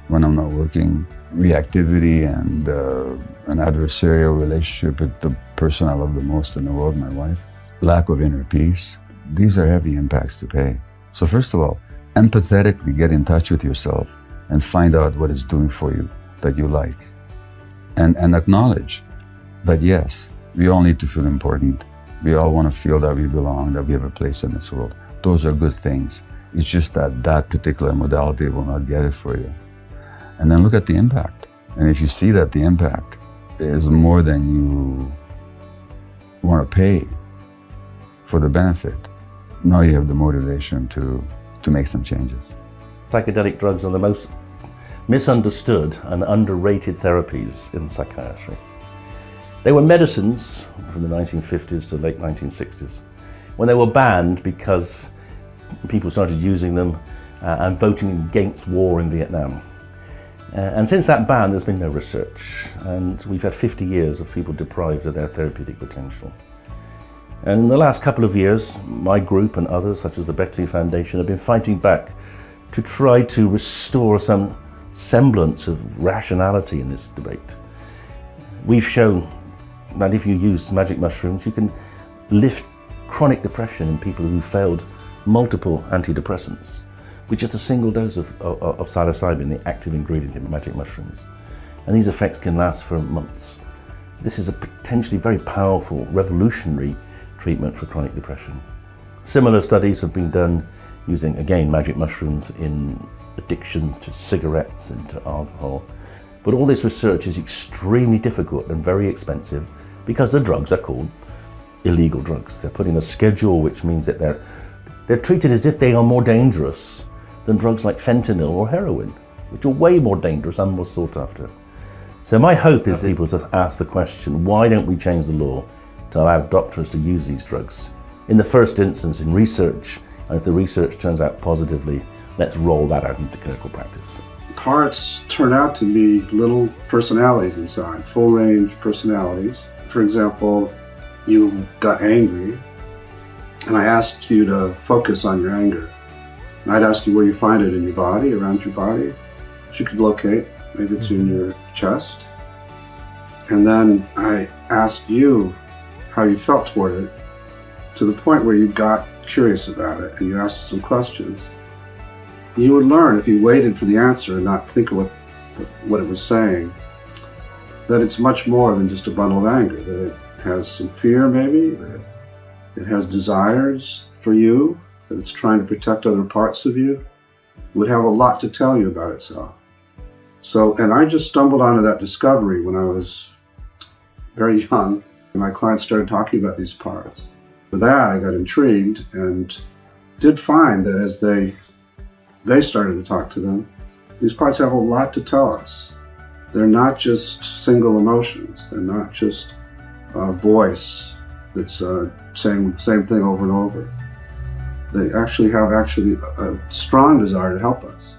when I'm not working, reactivity and an adversarial relationship with the person I love the most in the world, my wife, lack of inner peace. These are heavy impacts to pay. So first of all, empathetically get in touch with yourself and find out what it's doing for you that you like. And acknowledge that yes, we all need to feel important. We all want to feel that we belong, that we have a place in this world. Those are good things. It's just that that particular modality will not get it for you. And then look at the impact. And if you see that the impact is more than you want to pay for the benefit, now you have the motivation to make some changes. Psychedelic drugs are the most misunderstood and underrated therapies in psychiatry. They were medicines from the 1950s to late 1960s when they were banned because people started using them and voting against war in Vietnam. And since that ban, there's been no research, and we've had 50 years of people deprived of their therapeutic potential. And in the last couple of years, my group and others, such as the Beckley Foundation, have been fighting back to try to restore some semblance of rationality in this debate. We've shown that if you use magic mushrooms, you can lift chronic depression in people who failed multiple antidepressants with just a single dose of psilocybin, the active ingredient in magic mushrooms. And these effects can last for months. This is a potentially very powerful, revolutionary treatment for chronic depression. Similar studies have been done using, again, magic mushrooms in addictions to cigarettes and to alcohol. But all this research is extremely difficult and very expensive because the drugs are called illegal drugs. They're put in a schedule, which means that they're treated as if they are more dangerous than drugs like fentanyl or heroin, which are way more dangerous and more sought after. So my hope is people to ask the question, why don't we change the law to allow doctors to use these drugs? In the first instance, in research, and if the research turns out positively, let's roll that out into clinical practice. Parts turn out to be little personalities inside, full range personalities. For example, you got angry, and I asked you to focus on your anger. And I'd ask you where you find it in your body, around your body, which you could locate. Maybe it's in your chest. And then I asked you how you felt toward it, to the point where you got curious about it and you asked it some questions. You would learn, if you waited for the answer and not think of what it was saying, that it's much more than just a bundle of anger, that it has some fear maybe, that it has desires for you, that it's trying to protect other parts of you. It would have a lot to tell you about itself. So, and I just stumbled onto that discovery when I was very young, and my clients started talking about these parts. For that, I got intrigued and did find that as they started to talk to them, these parts have a lot to tell us. They're not just single emotions. They're not just a voice that's saying the same thing over and over. They actually have a strong desire to help us.